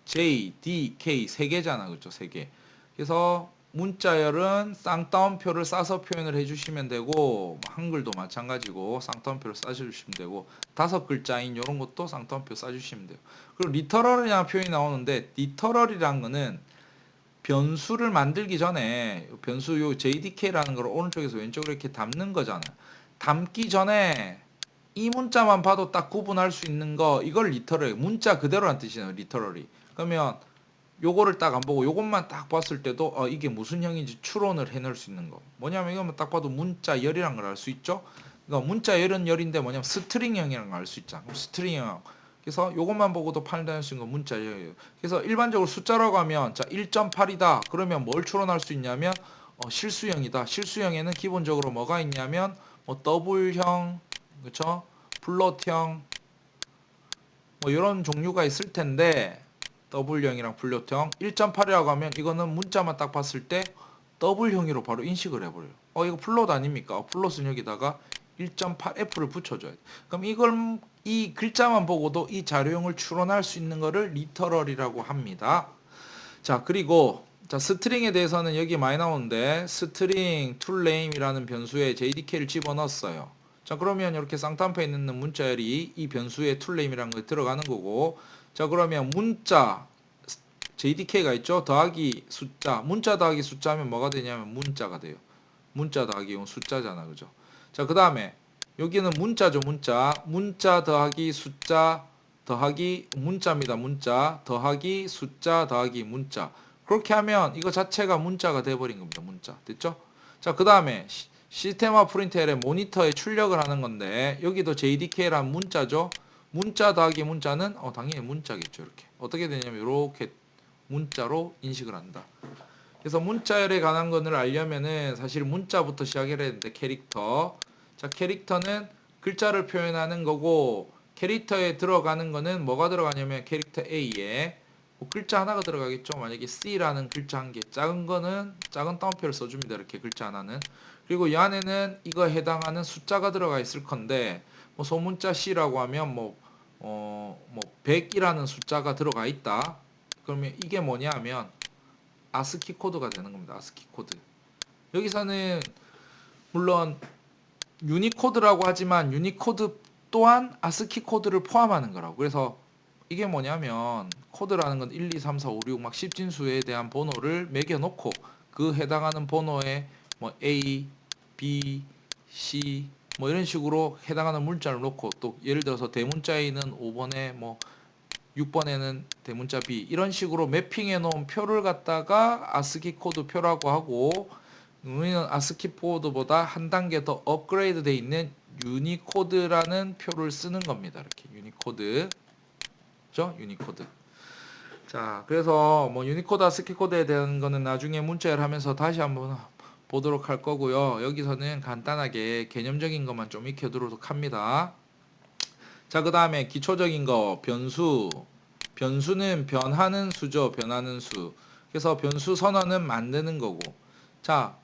J, D, K 세 개잖아. 그렇죠? 세 개. 그래서 문자열은 쌍따옴표를 싸서 표현을 해주시면 되고 한글도 마찬가지고 쌍따옴표를 싸주시면 되고 5글자인 이런 것도 쌍따옴표 싸주시면 돼요. 그리고 리터럴이라는 표현이 나오는데 리터럴이라는 거는 변수를 만들기 전에 변수 요 JDK라는 걸 오른쪽에서 왼쪽으로 이렇게 담는 거잖아. 담기 전에 이 문자만 봐도 딱 구분할 수 있는 거 이걸 리터럴 문자 그대로란 뜻이잖아요. 리터럴이. 그러면 요거를 딱 안 보고 요것만 딱 봤을 때도 이게 무슨 형인지 추론을 해낼 수 있는 거. 뭐냐면 이거만 딱 봐도 문자열이란 걸 알 수 있죠. 그러니까 문자열은 열인데 뭐냐면 스트링형이라는 걸 알 수 있잖아. 스트링형. 그래서 요것만 보고도 판단할 수 있는 건 문자열이에요. 그래서 일반적으로 숫자라고 하면 자 1.8이다. 그러면 뭘 추론할 수 있냐면 실수형이다. 실수형에는 기본적으로 뭐가 있냐면 뭐 더블형, 그렇죠? 플롯형 뭐 이런 종류가 있을 텐데 W형이랑 플롯형. 1.8이라고 하면 이거는 문자만 딱 봤을 때 W형으로 바로 인식을 해버려요. 이거 플롯 아닙니까? 플롯은 여기다가 1.8F를 붙여줘야 돼. 그럼 이걸 이 글자만 보고도 이 자료형을 추론할 수 있는 거를 리터럴이라고 합니다. 자, 그리고 자, 스트링에 대해서는 여기 많이 나오는데 스트링 toName이라는 변수에 JDK를 집어넣었어요. 자, 그러면 이렇게 쌍따옴표에 있는 문자열이 이 변수에 toName이라는 거 들어가는 거고, 자, 그러면 문자 JDK가 있죠. 더하기 숫자. 문자 더하기 숫자면 뭐가 되냐면 문자가 돼요. 문자 더하기 이건 숫자잖아. 그죠? 자, 그 다음에 여기는 문자죠. 문자. 문자 더하기 숫자 더하기 문자입니다. 문자 더하기 숫자 더하기 문자. 그렇게 하면 이거 자체가 문자가 돼버린 겁니다. 문자. 됐죠? 자, 그 다음에 시스템화 프린트L의 모니터에 출력을 하는 건데 여기도 JDK란 문자죠. 문자 더하기 문자는 당연히 문자겠죠. 이렇게. 어떻게 되냐면 이렇게 문자로 인식을 한다. 그래서 문자열에 관한 것을 알려면은 사실 문자부터 시작해야 되는데 캐릭터. 자, 캐릭터는 글자를 표현하는 거고 캐릭터에 들어가는 거는 뭐가 들어가냐면 캐릭터 A에 뭐 글자 하나가 들어가겠죠. 만약에 C라는 글자 한 개, 작은 거는 작은 따옴표를 써줍니다. 이렇게 글자 하나는. 그리고 이 안에는 이거 해당하는 숫자가 들어가 있을 건데 뭐 소문자 C라고 하면 뭐 100이라는 숫자가 들어가 있다. 그러면 이게 뭐냐 하면 아스키 코드가 되는 겁니다. 아스키 코드. 여기서는 물론 유니코드라고 하지만 유니코드 또한 아스키 코드를 포함하는 거라고. 그래서 이게 뭐냐면 코드라는 건 1, 2, 3, 4, 5, 6 막 10진수에 대한 번호를 매겨 놓고 그 해당하는 번호에 뭐 A, B, C 뭐 이런 식으로 해당하는 문자를 놓고 또 예를 들어서 대문자에는 5번에 뭐 6번에는 대문자 B 이런 식으로 매핑해 놓은 표를 갖다가 아스키 코드 표라고 하고 우리는 아스키 코드보다 한 단계 더 업그레이드 돼 있는 유니코드라는 표를 쓰는 겁니다. 이렇게 유니코드. 그죠? 유니코드. 자, 그래서 뭐 유니코드 아스키 코드에 대한 거는 나중에 문자열 하면서 다시 한번 보도록 할 거고요. 여기서는 간단하게 개념적인 것만 좀 익혀두도록 합니다. 자, 그 다음에 기초적인 거 변수. 변수는 변하는 수죠. 변하는 수. 그래서 변수 선언은 만드는 거고. 자,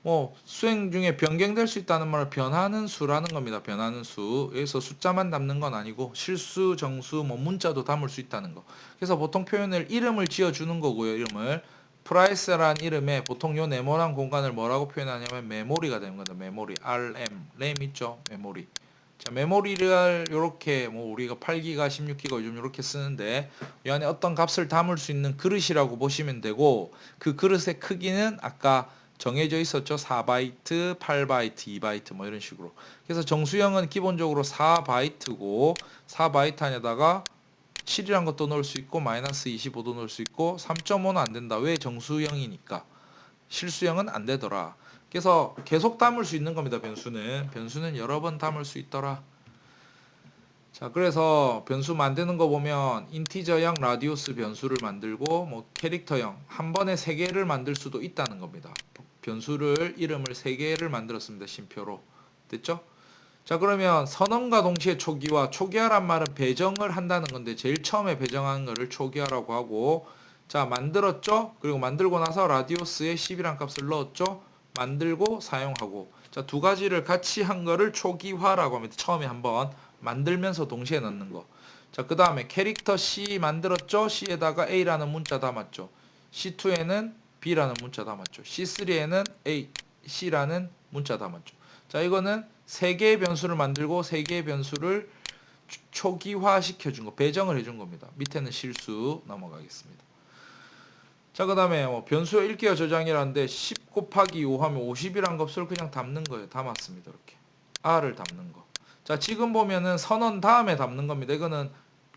뭐 수행 중에 변경될 수 있다는 말을 변하는 수라는 겁니다. 변하는 수. 여기서 숫자만 담는 건 아니고 실수, 정수, 뭐 문자도 담을 수 있다는 거. 그래서 보통 표현을 이름을 지어주는 거고요. 이름을. 프라이스란 이름에 보통 요 네모난 공간을 뭐라고 표현하냐면 메모리가 되는 겁니다. 메모리. RM. 램 있죠. 메모리. 자, 메모리를 이렇게 뭐 우리가 8기가, 16기가 요즘 이렇게 쓰는데 이 안에 어떤 값을 담을 수 있는 그릇이라고 보시면 되고 그 그릇의 크기는 아까 정해져 있었죠. 4바이트, 8바이트, 2바이트 뭐 이런 식으로. 그래서 정수형은 기본적으로 4바이트고 4바이트 안에다가 7이란 것도 넣을 수 있고 마이너스 25도 넣을 수 있고 3.5는 안 된다. 왜? 정수형이니까. 실수형은 안 되더라. 그래서 계속 담을 수 있는 겁니다. 변수는 여러 번 담을 수 있더라. 자, 그래서 변수 만드는 거 보면 인티저형 라디우스 변수를 만들고 뭐 캐릭터형 한 번에 3개를 만들 수도 있다는 겁니다. 변수를 이름을 3개를 만들었습니다. 쉼표로. 됐죠? 자, 그러면 선언과 동시에 초기화. 초기화란 말은 배정을 한다는 건데 제일 처음에 배정한 거를 초기화라고 하고 자, 만들었죠? 그리고 만들고 나서 라디우스에 10이란 값을 넣었죠? 만들고 사용하고 자, 두 가지를 같이 한 거를 초기화라고 합니다. 처음에 한번 만들면서 동시에 넣는 거. 자, 그 다음에 캐릭터 C 만들었죠? C에다가 A라는 문자 담았죠. C2에는 B라는 문자 담았죠. C3에는 A, C라는 문자 담았죠. 자, 이거는 3개의 변수를 만들고 3개의 변수를 초기화 시켜준 거, 배정을 해준 겁니다. 밑에는 실수 넘어가겠습니다. 자, 그 다음에 변수 읽기와 저장이라는데 10 곱하기 5 하면 50이란 값을 그냥 담는 거예요. 담았습니다. 이렇게. R을 담는 거. 자, 지금 보면은 선언 다음에 담는 겁니다. 이거는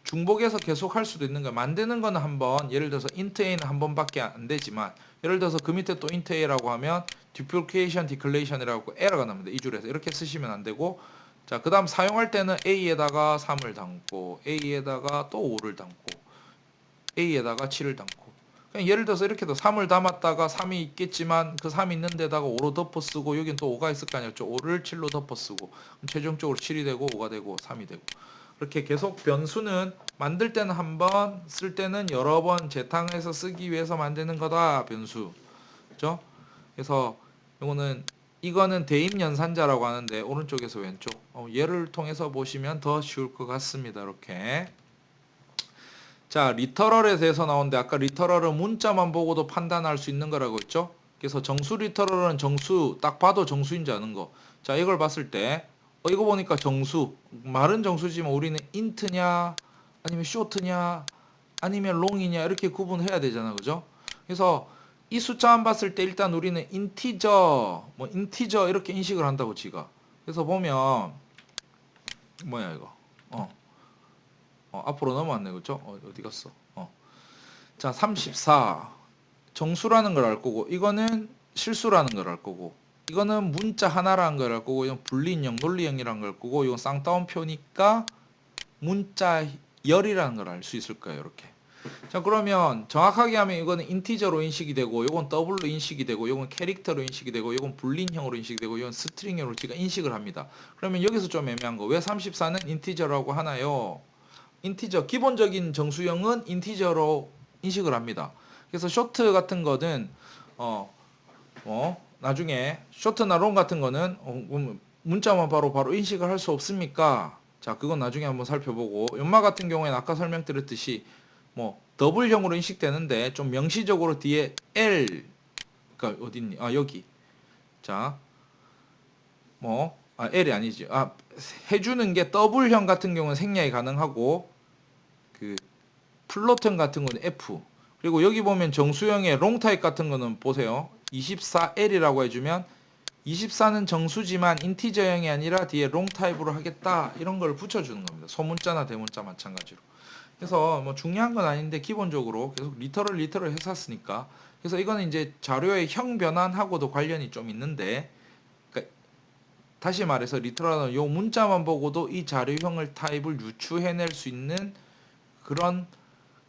중복해서 계속 할 수도 있는 거예요. 만드는 거는 한 번, 예를 들어서 int a는 한 번밖에 안 되지만, 예를 들어서 그 밑에 또 int a라고 하면 duplication, declaration이라고 에러가 납니다. 이 줄에서 이렇게 쓰시면 안 되고, 자, 그 다음 사용할 때는 a에다가 3을 담고, a에다가 또 5를 담고, a에다가 7을 담고. 그냥 예를 들어서 이렇게도 3을 담았다가 3이 있겠지만 그 3 있는 데다가 5로 덮어 쓰고 여긴 또 5가 있을 거 아니었죠. 5를 7로 덮어 쓰고 그럼 최종적으로 7이 되고 5가 되고 3이 되고 그렇게 계속 변수는 만들 때는 한 번, 쓸 때는 여러 번 재탕해서 쓰기 위해서 만드는 거다. 변수. 그죠? 그래서 이거는 대입 연산자라고 하는데 오른쪽에서 왼쪽 얘를 통해서 보시면 더 쉬울 것 같습니다. 이렇게. 자, 리터럴에 대해서 나오는데 아까 리터럴은 문자만 보고도 판단할 수 있는 거라고 했죠? 그래서 정수 리터럴은 정수, 딱 봐도 정수인지 아는 거. 자, 이걸 봤을 때 이거 보니까 정수, 말은 정수지만 우리는 인트냐 아니면 쇼트냐 아니면 롱이냐 이렇게 구분해야 되잖아. 그죠? 그래서 이 숫자만 봤을 때 일단 우리는 인티저 이렇게 인식을 한다고 지가. 그래서 보면 뭐야 이거? 앞으로 넘어왔네. 그죠? 어디 갔어? 자, 34 정수라는 걸 알 거고 이거는 실수라는 걸 알 거고 이거는 문자 하나라는 걸 알 거고 이건 불리인형, 논리형이라는 걸 알 거고 이건 쌍따옴표니까 문자 열이라는 걸 알 수 있을 거예요. 이렇게. 자, 그러면 정확하게 하면 이거는 인티저로 인식이 되고 이건 더블로 인식이 되고 이건 캐릭터로 인식이 되고 이건 불린형으로 인식이 되고 이건 스트링형으로 제가 인식을 합니다. 그러면 여기서 좀 애매한 거. 왜 34는 인티저라고 하나요? 인티저 기본적인 정수형은 인티저로 인식을 합니다. 그래서 쇼트 같은 거는 나중에 쇼트나 롱 같은 거는 문자만 바로 인식을 할 수 없습니까? 자, 그건 나중에 한번 살펴보고 연마 같은 경우에는 아까 설명드렸듯이 더블형으로 인식되는데 좀 명시적으로 뒤에 L 그러니까 어딨니? 여기. 자, L이 아니지. 해주는 게 더블형 같은 경우는 생략이 가능하고 그 플로튼 같은 거는 F. 그리고 여기 보면 정수형의 롱 타입 같은 거는 보세요. 24L이라고 해주면 24는 정수지만 인티저형이 아니라 뒤에 롱 타입으로 하겠다. 이런 걸 붙여주는 겁니다. 소문자나 대문자 마찬가지로. 그래서 중요한 건 아닌데 기본적으로 계속 리터럴 했었으니까. 그래서 이거는 이제 자료의 형 변환하고도 관련이 좀 있는데 그러니까 다시 말해서 리터럴은 요 문자만 보고도 이 자료형을 타입을 유추해낼 수 있는 그런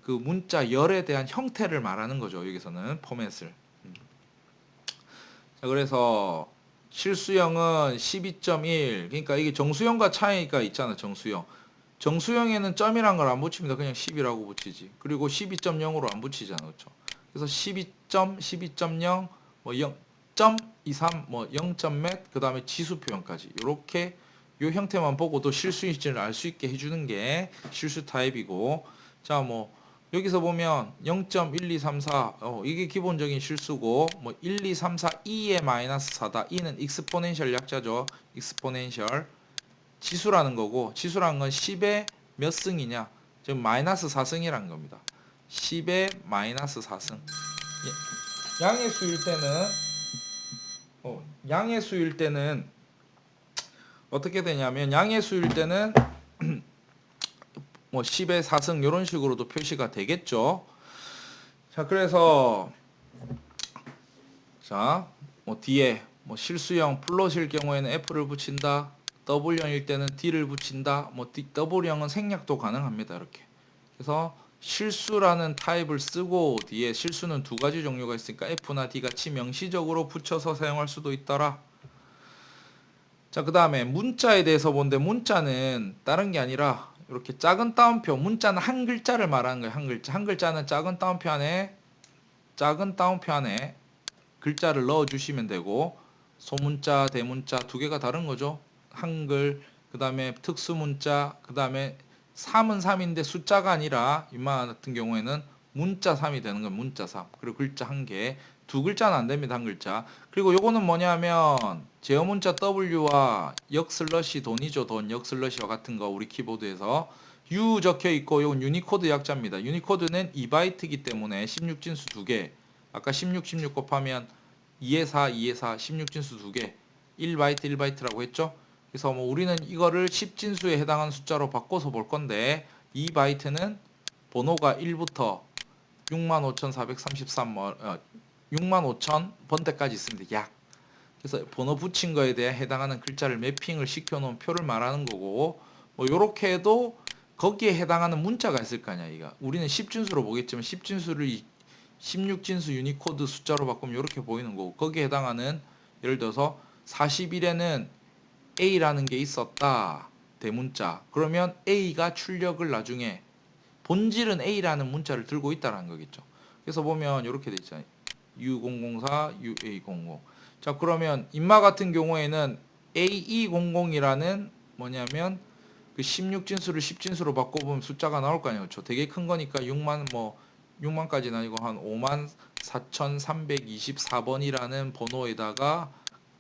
그 문자 열에 대한 형태를 말하는 거죠. 여기서는 포맷을. 자, 그래서 실수형은 12.1 그러니까 이게 정수형과 차이가 있잖아. 정수형에는 점이란 걸 안 붙입니다. 그냥 10이라고 붙이지. 그리고 12.0으로 안 붙이잖아. 그렇죠? 그래서 12점, 12.0, 0.23, 0점 몇, 그 다음에 지수 표현까지. 이렇게 요 형태만 보고도 실수인지를 알 수 있게 해주는 게 실수 타입이고, 자, 여기서 보면 0.1234, 이게 기본적인 실수고, 1, 2, 3, 4, 2의 마이너스 4다. 2는 익스포넨셜 약자죠. 익스포넨셜. 지수라는 거고, 지수라는 건 10의 몇 승이냐? 지금 마이너스 4승이라는 겁니다. 10의 마이너스 4승. 양의 수일 때는 어떻게 되냐면, 양의 수일 때는 10의 4승 이런 식으로도 표시가 되겠죠. 자, 그래서 자, 뒤에 실수형 플롯일 경우에는 F를 붙인다. W형일 때는 D를 붙인다. W형은 생략도 가능합니다. 이렇게. 그래서 실수라는 타입을 쓰고 뒤에 실수는 두 가지 종류가 있으니까 F나 D 같이 명시적으로 붙여서 사용할 수도 있더라. 자, 그 다음에 문자에 대해서 보는데 문자는 다른 게 아니라 이렇게 작은 따옴표, 문자는 한 글자를 말하는 거예요. 한 글자. 한 글자는 작은 따옴표 안에 글자를 넣어 주시면 되고, 소문자, 대문자 두 개가 다른 거죠. 한글, 그 다음에 특수문자, 그 다음에 3은 3인데 숫자가 아니라 이마 같은 경우에는 문자 3이 되는 거예요. 문자 3. 그리고 글자 한 개. 두 글자는 안 됩니다. 한 글자. 그리고 요거는 뭐냐면 제어 문자 W와 역슬러시 돈이죠. 돈, 역슬러시와 같은 거 우리 키보드에서 U 적혀 있고 요건 유니코드 약자입니다. 유니코드는 2바이트이기 때문에 16진수 두 개. 아까 16 곱하면 2에 4, 2에 4, 16진수 두 개. 1바이트, 1바이트라고 했죠? 그래서 우리는 이거를 10진수에 해당하는 숫자로 바꿔서 볼 건데 2바이트는 번호가 1부터 65,433 65,000번대까지 있습니다. 약. 그래서 번호 붙인 거에 대해 해당하는 글자를 매핑을 시켜 놓은 표를 말하는 거고, 요렇게 해도 거기에 해당하는 문자가 있을 거 아니야. 이거 우리는 10진수로 보겠지만 10진수를 16진수 유니코드 숫자로 바꾸면 이렇게 보이는 거고, 거기에 해당하는 예를 들어서 41에는 A라는 게 있었다. 대문자. 그러면 A가 출력을 나중에 본질은 A라는 문자를 들고 있다는 거겠죠. 그래서 보면 이렇게 돼 있잖아요. U004, UA00. 자, 그러면 인마 같은 경우에는 AE00이라는 뭐냐면 그 16진수를 10진수로 바꿔보면 숫자가 나올 거 아니에요. 그렇죠? 되게 큰 거니까 6만까지는 아니고 한 54,324번이라는 번호에다가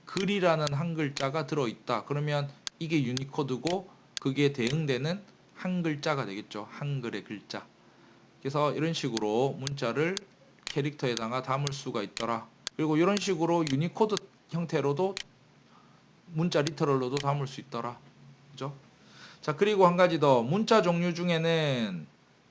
글이라는 한 글자가 들어있다. 그러면 이게 유니코드고 그게 대응되는 한 글자가 되겠죠. 한글의 글자. 그래서 이런 식으로 문자를 캐릭터에다가 담을 수가 있더라. 그리고 이런 식으로 유니코드 형태로도 문자 리터럴로도 담을 수 있더라. 그죠? 자, 그리고 한 가지 더. 문자 종류 중에는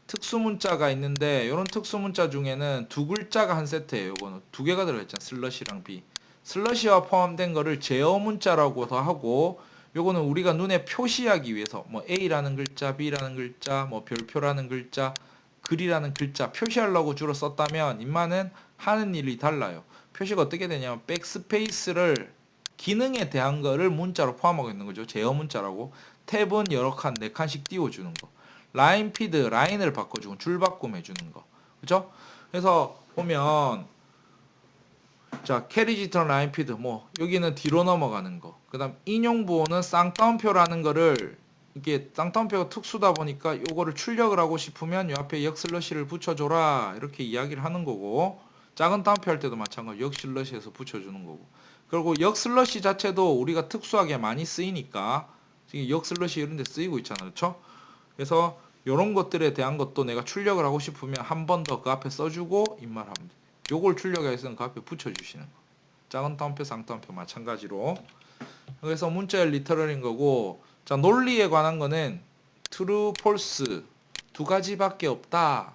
특수 문자가 있는데 이런 특수 문자 중에는 두 글자가 한 세트예요. 이거는 두 개가 들어 있잖아. 슬러시랑 B. 슬러시와 포함된 거를 제어 문자라고도 하고 요거는 우리가 눈에 표시하기 위해서 뭐 A라는 글자, B라는 글자, 뭐 별표라는 글자, 글이라는 글자 표시하려고 주로 썼다면 인마는 하는 일이 달라요. 표시가 어떻게 되냐면 백스페이스를 기능에 대한 거를 문자로 포함하고 있는 거죠. 제어 문자라고. 탭은 여러 칸, 네 칸씩 띄워주는 거. 라인 피드, 라인을 바꿔주고 줄 바꿈해주는 거. 그죠? 그래서 보면 자, 캐리지턴 라인 피드 뭐 여기는 뒤로 넘어가는 거. 그다음 인용 부호는 쌍따옴표라는 거를 이게 쌍따옴표가 특수다 보니까 요거를 출력을 하고 싶으면 요 앞에 역슬러시를 붙여줘라 이렇게 이야기를 하는 거고 작은 따옴표 할 때도 마찬가지로 역슬러시에서 붙여주는 거고 그리고 역슬러시 자체도 우리가 특수하게 많이 쓰이니까 지금 역슬러시 이런 데 쓰이고 있잖아요. 그렇죠? 그래서 요런 것들에 대한 것도 내가 출력을 하고 싶으면 한 번 더 그 앞에 써주고 입말합니다. 요걸 출력해서 그 앞에 붙여주시는 거. 작은 따옴표, 쌍따옴표 마찬가지로. 그래서 문자열 리터럴인 거고, 자, 논리에 관한 거는 true, false 두 가지밖에 없다.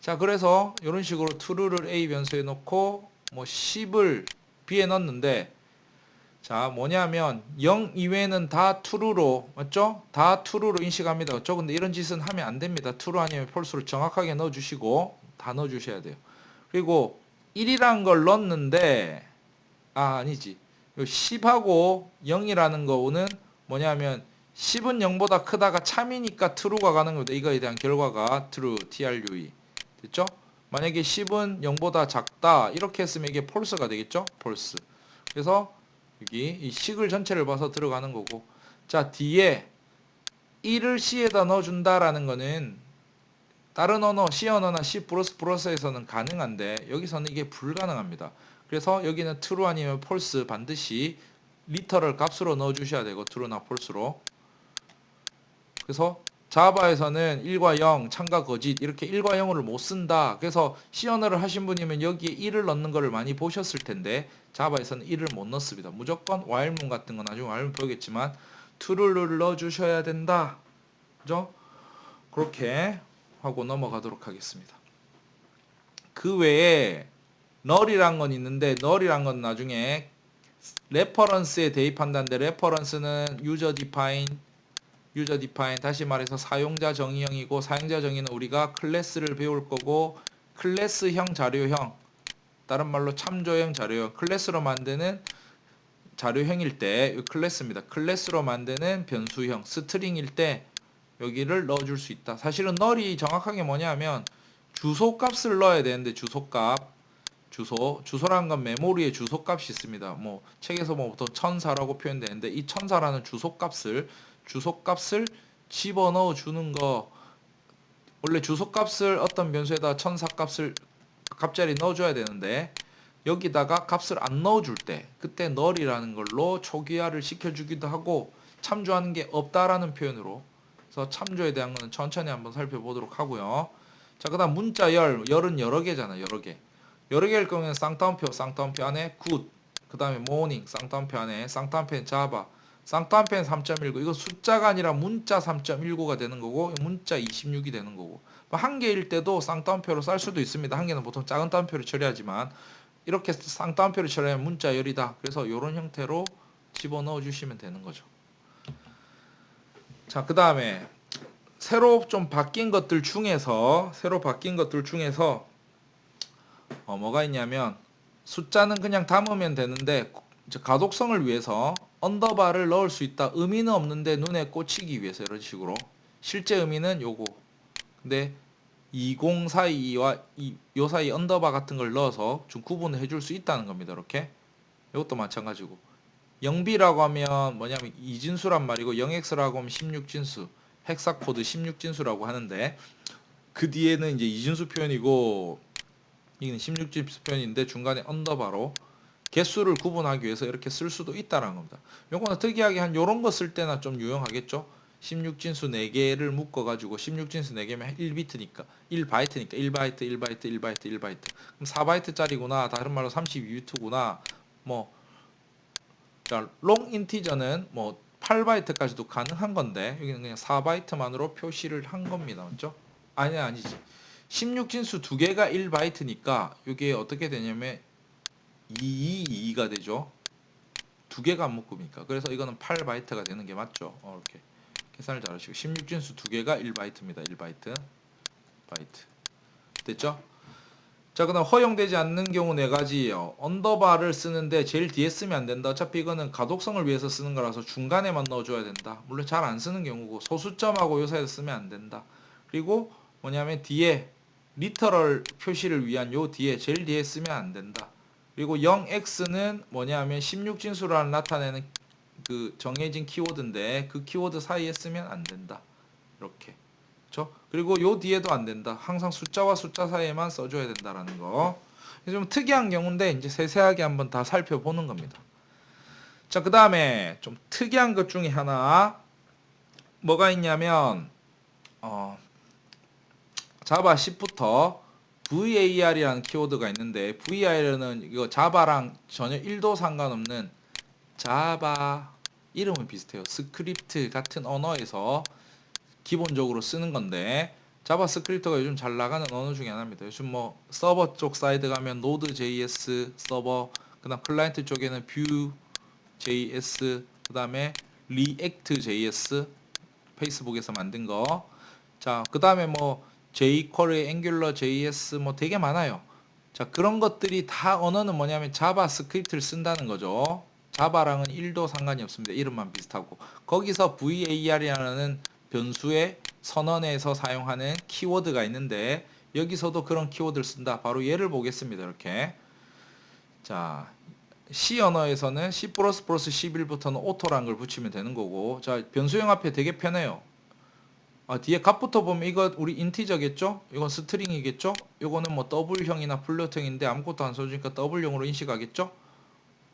자, 그래서 이런 식으로 true를 A 변수에 넣고 뭐 10을 B에 넣었는데 자, 뭐냐면 0 이외에는 다 true로 맞죠? 다 true로 인식합니다. 그렇죠? 근데 이런 짓은 하면 안 됩니다. true 아니면 false를 정확하게 넣어 주시고 다 넣어 주셔야 돼요. 그리고 1이라는 걸 넣었는데 아니지. 10하고 0이라는 거는 뭐냐면 10은 0보다 크다가 참이니까 true가 가는 겁니다. 이거에 대한 결과가 true, true. 됐죠? 만약에 10은 0보다 작다 이렇게 했으면 이게 false가 되겠죠? false. 그래서 여기 이 식을 전체를 봐서 들어가는 거고 자 뒤에 1을 C에다 넣어준다라는 거는 다른 언어 C 언어나 C++에서는 가능한데 여기서는 이게 불가능합니다. 그래서 여기는 true 아니면 false 반드시 리터럴 값으로 넣어주셔야 되고 true나 false로 그래서 자바에서는 1과 0, 참과 거짓 이렇게 1과 0을 못 쓴다. 그래서 C 언어를 하신 분이면 여기에 1을 넣는 거를 많이 보셨을 텐데 자바에서는 1을 못 넣습니다. 무조건 while문 같은 건 나중에 while문 보겠지만 true를 넣어주셔야 된다. 그죠? 그렇게 하고 넘어가도록 하겠습니다. 그 외에 null이란 건 있는데 null이란 건 나중에 레퍼런스에 대입한다는데 레퍼런스는 user define 다시 말해서 사용자 정의형이고 사용자 정의는 우리가 클래스를 배울 거고 클래스형 자료형 다른 말로 참조형 자료형 클래스로 만드는 자료형일 때 클래스입니다. 클래스로 만드는 변수형 스트링일 때 여기를 넣어줄 수 있다. 사실은 null이 정확하게 뭐냐면 주소값을 넣어야 되는데 주소라는 건 메모리에 주소값이 있습니다. 뭐 책에서 뭐 보통 천사라고 표현되는데 이 천사라는 주소값을 집어넣어 주는 거 원래 주소값을 어떤 변수에다 천사값을 값자리 넣어줘야 되는데 여기다가 값을 안 넣어줄 때 그때 null이라는 걸로 초기화를 시켜주기도 하고 참조하는 게 없다라는 표현으로 그래서 참조에 대한 거는 천천히 한번 살펴보도록 하고요. 자, 그 다음 문자열 열은 여러 개잖아. 여러 개일 경우에는 쌍따옴표 안에 good 그 다음에 morning 쌍따옴표 안에 쌍따옴표는 java 쌍따옴표는 3.19 이거 숫자가 아니라 문자 3.19가 되는 거고 문자 26이 되는 거고 한 개일 때도 쌍따옴표로 쌀 수도 있습니다. 한 개는 보통 작은 따옴표로 처리하지만 이렇게 쌍따옴표로 처리하면 문자 열이다. 그래서 이런 형태로 집어넣어 주시면 되는 거죠. 자, 그 다음에 새로 바뀐 것들 중에서 뭐가 있냐면 숫자는 그냥 담으면 되는데 이제 가독성을 위해서 언더바를 넣을 수 있다. 의미는 없는데 눈에 꽂히기 위해서 이런 식으로. 실제 의미는 요거. 근데 2042와 요 사이 언더바 같은 걸 넣어서 좀 구분을 해줄 수 있다는 겁니다. 이렇게. 이것도 마찬가지고. 0B라고 하면 뭐냐면 이진수란 말이고 0X라고 하면 16진수. 헥사코드 16진수라고 하는데 그 뒤에는 이제 이진수 표현이고 이는 16진수 표현인데 중간에 언더바로 개수를 구분하기 위해서 이렇게 쓸 수도 있다는 겁니다. 요거는 특이하게 한 요런 거 쓸 때나 좀 유용하겠죠? 16진수 4개를 묶어가지고 16진수 4개면 1비트니까 1바이트니까 1바이트 1바이트 1바이트 1바이트 그럼 4바이트짜리구나. 다른 말로 32비트구나. 뭐 자, 롱 인티저는 뭐 8바이트까지도 가능한 건데 여기는 그냥 4바이트만으로 표시를 한 겁니다. 맞죠? 아니지. 16진수 2개가 1바이트니까 이게 어떻게 되냐면 222가 되죠. 2개가 안 묶음이니까. 그래서 이거는 8바이트가 되는 게 맞죠. 이렇게 계산을 잘하시고 16진수 2개가 1바이트입니다. 1바이트. 바이트. 됐죠? 자, 그다음 허용되지 않는 경우 4가지예요. 언더바를 쓰는데 제일 뒤에 쓰면 안 된다. 어차피 이거는 가독성을 위해서 쓰는 거라서 중간에만 넣어줘야 된다. 물론 잘 안 쓰는 경우고 소수점하고 요 사이에 쓰면 안 된다. 그리고 뭐냐면 뒤에 리터럴 표시를 위한 요 뒤에 제일 뒤에 쓰면 안 된다. 그리고 0x는 뭐냐면 16진수를 나타내는 그 정해진 키워드인데 그 키워드 사이에 쓰면 안 된다. 이렇게. 그렇죠? 그리고 요 뒤에도 안 된다. 항상 숫자와 숫자 사이에만 써줘야 된다라는 거. 좀 특이한 경우인데 이제 세세하게 한번 다 살펴보는 겁니다. 자, 그 다음에 좀 특이한 것 중에 하나 뭐가 있냐면 자바 10부터 VAR이라는 키워드가 있는데 VAR은 이거 자바랑 전혀 1도 상관없는 자바 이름은 비슷해요. 스크립트 같은 언어에서 기본적으로 쓰는 건데 자바스크립트가 요즘 잘 나가는 언어 중에 하나입니다. 요즘 뭐 서버 쪽 사이드 가면 Node.js 서버, 그다음 클라이언트 쪽에는 Vue.js, 그다음에 React.js 페이스북에서 만든 거. 자, 그다음에 뭐 jQuery, AngularJS 뭐 되게 많아요. 자, 그런 것들이 다 언어는 뭐냐면 자바스크립트를 쓴다는 거죠. 자바랑은 1도 상관이 없습니다. 이름만 비슷하고. 거기서 VAR이라는 변수의 선언에서 사용하는 키워드가 있는데 여기서도 그런 키워드를 쓴다. 바로 예를 보겠습니다. 이렇게. 자, C 언어에서는 C++11부터는 오토라는 걸 붙이면 되는 거고, 자, 변수형 앞에 되게 편해요. 뒤에 값부터 보면 이거 우리 인티저겠죠? 이건 스트링이겠죠? 이거는 뭐 더블형이나 플롯형인데 아무것도 안 써주니까 더블형으로 인식하겠죠?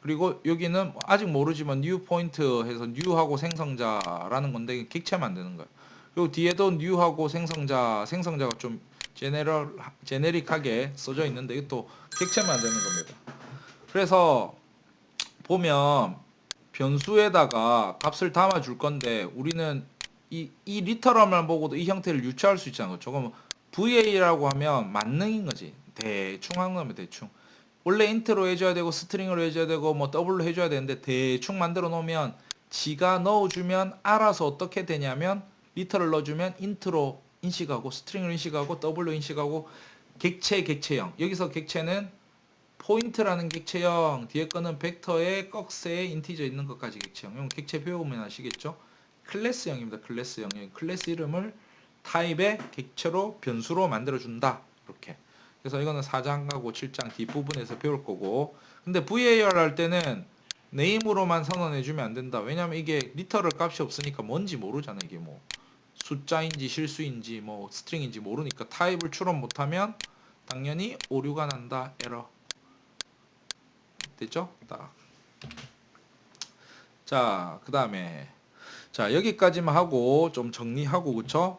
그리고 여기는 아직 모르지만 new 포인트 해서 new하고 생성자라는 건데 객체만 되는 거예요. 그리고 뒤에도 new하고 생성자가 좀 제네릭하게 써져 있는데 이것도 객체만 되는 겁니다. 그래서 보면 변수에다가 값을 담아 줄 건데 우리는 이 리터럴만 보고도 이 형태를 유추할 수 있잖아요. 저거 VA라고 하면 만능인 거지. 대충 한 거면 대충. 원래 인트로 해줘야 되고 스트링으로 해줘야 되고 뭐 더블로 해줘야 되는데 대충 만들어 놓으면 지가 넣어주면 알아서 어떻게 되냐면 리터를 넣어주면 인트로 인식하고 스트링으로 인식하고 더블로 인식하고 객체형. 여기서 객체는 포인트라는 객체형, 뒤에 거는 벡터에 꺽쇠에 인티저 있는 것까지 객체형. 이건 객체 배우면 아시겠죠? 클래스형입니다. 클래스형. 클래스 이름을 타입의 객체로 변수로 만들어준다. 이렇게. 그래서 이거는 4장하고 7장 뒷부분에서 배울 거고. 근데 VAR 할 때는 네임으로만 선언해주면 안 된다. 왜냐면 이게 리터럴 값이 없으니까 뭔지 모르잖아. 이게 뭐 숫자인지 실수인지 뭐 스트링인지 모르니까 타입을 출원 못하면 당연히 오류가 난다. 에러. 됐죠? 딱. 자, 그 다음에 자, 여기까지만 하고 좀 정리하고 그쵸?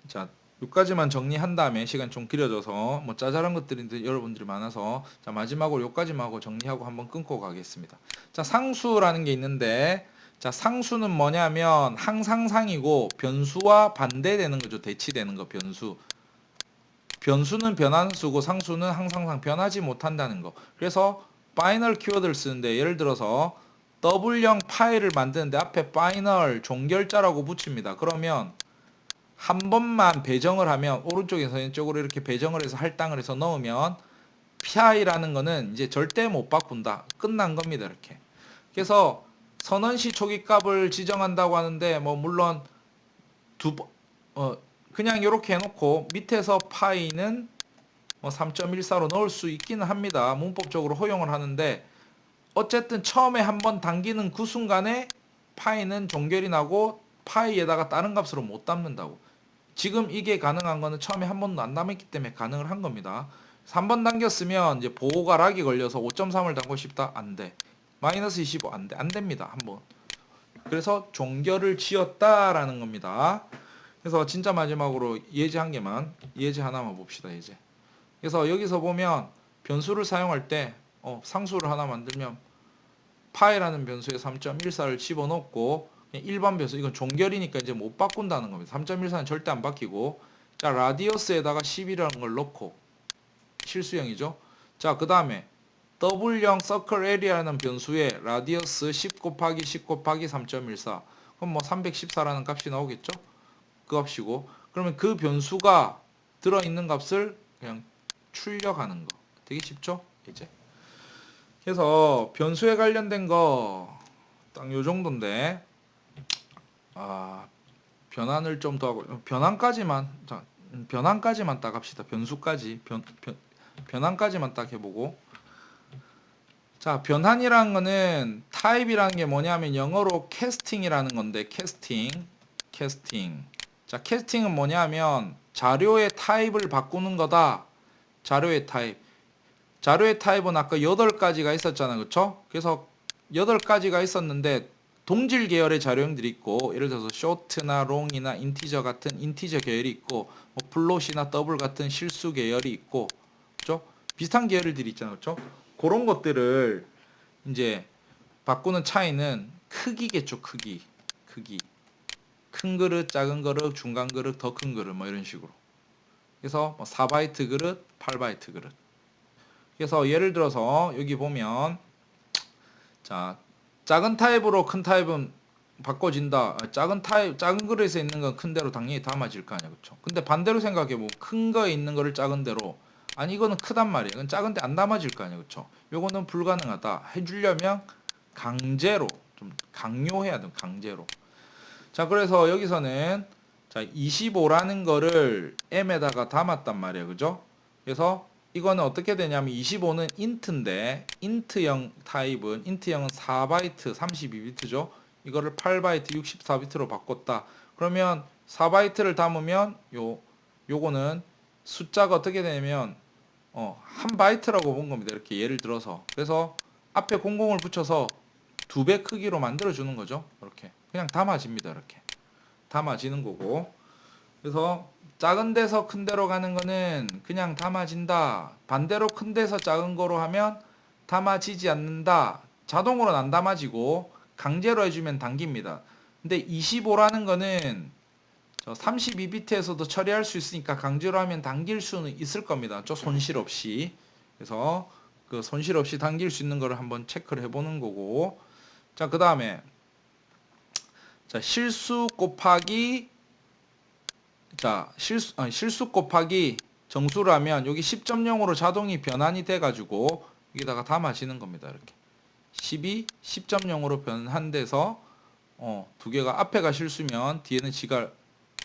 자, 여기까지만 정리한 다음에 시간 좀 길어져서 뭐 짜잘한 것들인데 여러분들이 많아서 자, 마지막으로 여기까지만 하고 정리하고 한번 끊고 가겠습니다. 자, 상수라는 게 있는데 자, 상수는 뭐냐면 항상상이고 변수와 반대되는 거죠. 대치되는 거 변수. 변수는 변환수고 상수는 항상상 변하지 못한다는 거. 그래서 파이널 키워드를 쓰는데 예를 들어서 W형 파일을 만드는데 앞에 파이널 종결자라고 붙입니다. 그러면 한 번만 배정을 하면 오른쪽에서 왼쪽으로 이렇게 배정을 해서 할당을 해서 넣으면 PI라는 거는 이제 절대 못 바꾼다. 끝난 겁니다. 이렇게. 그래서 선언시 초기값을 지정한다고 하는데 뭐 물론 그냥 이렇게 해놓고 밑에서 파이는 뭐 3.14로 넣을 수 있기는 합니다. 문법적으로 허용을 하는데 어쨌든 처음에 한번 당기는 그 순간에 파이는 종결이 나고 파이에다가 다른 값으로 못 담는다고. 지금 이게 가능한 거는 처음에 한 번도 안 남았기 때문에 가능을 한 겁니다. 3번 당겼으면 이제 보호가 락이 걸려서 5.3을 담고 싶다? 안 돼. 마이너스 25 안 돼. 안 됩니다. 한번. 그래서 종결을 지었다라는 겁니다. 그래서 진짜 마지막으로 예제 한 개만, 예제 하나만 봅시다. 예제. 그래서 여기서 보면 변수를 사용할 때 상수를 하나 만들면 파이라는 변수에 3.14를 집어넣고 일반 변수, 이건 종결이니까 이제 못 바꾼다는 겁니다. 3.14는 절대 안 바뀌고, 자 라디어스에다가 10이라는 걸 넣고, 실수형이죠. 자 그 다음에 W형 서클 에리아라는 변수에 라디어스 10 곱하기 10 곱하기 3.14, 그럼 뭐 314라는 값이 나오겠죠. 그 값이고, 그러면 그 변수가 들어있는 값을 그냥 출력하는 거. 되게 쉽죠? 이제. 그래서 변수에 관련된 거 딱 요 정도인데, 변환을 좀 더 하고, 변환까지만 딱 합시다. 변수까지 변환까지만 딱 해보고. 자, 변환이라는 거는 타입이라는 게 뭐냐면 영어로 캐스팅이라는 건데, 캐스팅. 자, 캐스팅은 뭐냐면 자료의 타입을 바꾸는 거다. 자료의 타입은 아까 8가지가 있었잖아요. 그쵸? 그래서 8가지가 있었는데 동질 계열의 자료형들이 있고, 예를 들어서 short나 long이나 인티저 같은 인티저 계열이 있고, 뭐 float이나 double 같은 실수 계열이 있고, 그죠? 비슷한 계열들이 있잖아요. 그쵸? 그런 것들을 이제 바꾸는 차이는 크기겠죠. 크기. 큰 그릇, 작은 그릇, 중간 그릇, 더 큰 그릇, 뭐 이런 식으로. 그래서 뭐 4바이트 그릇, 8바이트 그릇. 그래서 예를 들어서 여기 보면, 자, 작은 타입으로 큰 타입은 바꿔진다. 작은 그릇에 있는 건 큰 대로 당연히 담아질 거 아니야. 그쵸? 근데 반대로 생각해보면 큰 거에 있는 거를 작은 대로, 아니 이거는 크단 말이에요. 이건 작은데 안 담아질 거 아니야. 그쵸? 요거는 불가능하다 해주려면 강제로, 좀 강요해야 돼. 강제로. 자, 그래서 여기서는 자 25라는 거를 m에다가 담았단 말이에요. 그죠? 그래서 이거는 어떻게 되냐면 25는 int인데, int형 타입은, int형은 4바이트 32비트죠. 이거를 8바이트 64비트로 바꿨다. 그러면 4바이트를 담으면 요거는 숫자가 어떻게 되냐면 한 바이트라고 본 겁니다. 이렇게 예를 들어서. 그래서 앞에 00을 붙여서 2배 크기로 만들어 주는 거죠. 이렇게 그냥 담아집니다. 이렇게 담아지는 거고. 그래서 작은 데서 큰 데로 가는 거는 그냥 담아진다. 반대로 큰 데서 작은 거로 하면 담아지지 않는다. 자동으로는 안 담아지고 강제로 해주면 당깁니다. 근데 25라는 거는 저 32비트에서도 처리할 수 있으니까 강제로 하면 당길 수는 있을 겁니다. 저 손실 없이. 그래서 그 손실 없이 당길 수 있는 거를 한번 체크를 해보는 거고. 자, 그 다음에 자, 실수 곱하기 정수를 하면 여기 10.0으로 자동이 변환이 돼가지고 여기다가 담아지는 겁니다. 이렇게 10이 10.0으로 변환돼서 두 개가 앞에가 실수면 뒤에는 지가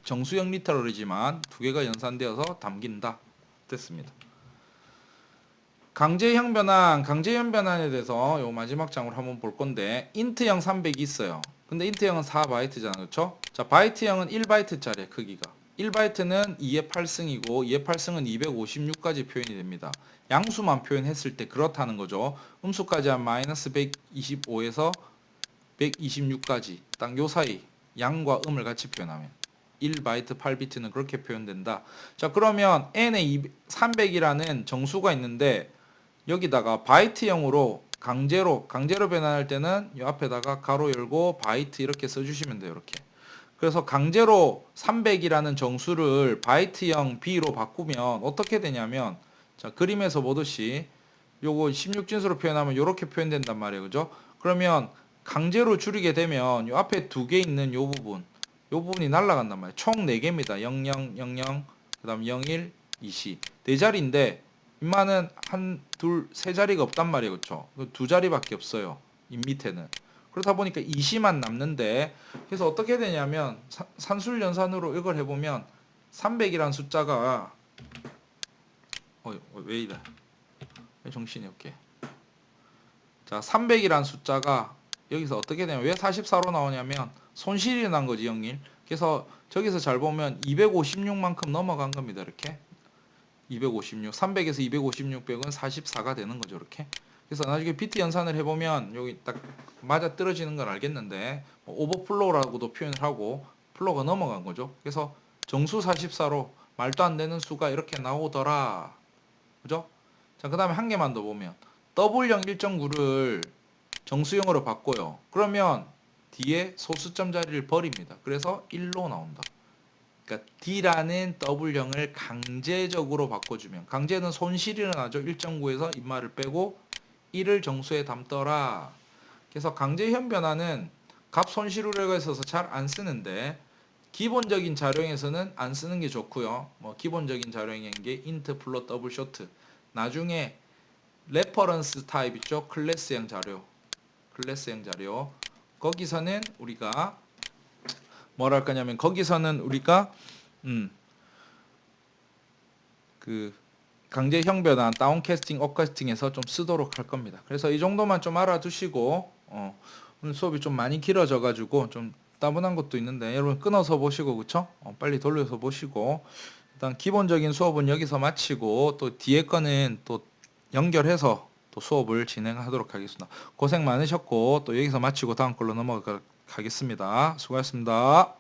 정수형 리터럴이지만 두 개가 연산되어서 담긴다. 됐습니다. 강제형 변환에 대해서 요 마지막 장으로 한번 볼 건데, 인트형 300이 있어요. 근데 인트형은 4바이트잖아요. 그렇죠? 자, 바이트형은 1바이트짜리의 크기가. 1바이트는 2의 8승이고 2의 8승은 256까지 표현이 됩니다. 양수만 표현했을 때 그렇다는 거죠. 음수까지 한 마이너스 125에서 126까지 딱 요 사이 양과 음을 같이 표현하면 1바이트 8비트는 그렇게 표현된다. 자, 그러면 n에 300이라는 정수가 있는데 여기다가 바이트형으로 강제로 변환할 때는 이 앞에다가 가로 열고 바이트 이렇게 써주시면 돼요. 이렇게. 그래서 강제로 300이라는 정수를 바이트형 B로 바꾸면 어떻게 되냐면, 자, 그림에서 보듯이 요거 16진수로 표현하면 이렇게 표현된단 말이에요. 그죠? 그러면 강제로 줄이게 되면 요 앞에 두 개 있는 요 부분이 날아간단 말이에요. 총 4개입니다. 00, 00, 그 다음 01, 20. 네 자리인데 인마는 한, 둘, 세 자리가 없단 말이에요. 그쵸? 두 자리밖에 없어요. 인 밑에는. 그렇다 보니까 2시만 남는데, 그래서 어떻게 되냐면, 산술연산으로 이걸 해보면, 300이란 숫자가, 왜 이래? 왜 정신이 없게. 자, 300이란 숫자가, 여기서 어떻게 되냐면, 왜 44로 나오냐면, 손실이 난 거지, 영일. 그래서 저기서 잘 보면 256만큼 넘어간 겁니다, 이렇게. 256, 300에서 256 빼고는 44가 되는 거죠, 이렇게. 그래서 나중에 비트 연산을 해보면 여기 딱 맞아 떨어지는 걸 알겠는데 뭐 오버플로우라고도 표현을 하고 플로우가 넘어간 거죠. 그래서 정수 44로 말도 안 되는 수가 이렇게 나오더라. 그죠? 자, 그 다음에 한 개만 더 보면 W형 1.9를 정수형으로 바꿔요. 그러면 뒤에 소수점 자리를 버립니다. 그래서 1로 나온다. 그러니까 D라는 W형을 강제적으로 바꿔주면, 강제는 손실이 일어나죠. 1.9에서 인마를 빼고 1을 정수에 담더라. 그래서 강제 현변화는 값 손실 우려가 있어서 잘 안 쓰는데 기본적인 자료에서는 안 쓰는 게 좋고요. 뭐 기본적인 자료인 게 int 플롯 더블 쇼트. 나중에 레퍼런스 타입 있죠. 클래스형 자료. 클래스형 자료. 거기서는 우리가 뭐라 할 거냐면 거기서는 우리가 그 강제 형변화, 다운캐스팅, 업캐스팅에서 좀 쓰도록 할 겁니다. 그래서 이 정도만 좀 알아두시고 오늘 수업이 좀 많이 길어져 가지고 좀 따분한 것도 있는데 여러분 끊어서 보시고 그쵸? 빨리 돌려서 보시고 일단 기본적인 수업은 여기서 마치고 또 뒤에 거는 또 연결해서 또 수업을 진행하도록 하겠습니다. 고생 많으셨고 또 여기서 마치고 다음 걸로 넘어가겠습니다. 수고하셨습니다.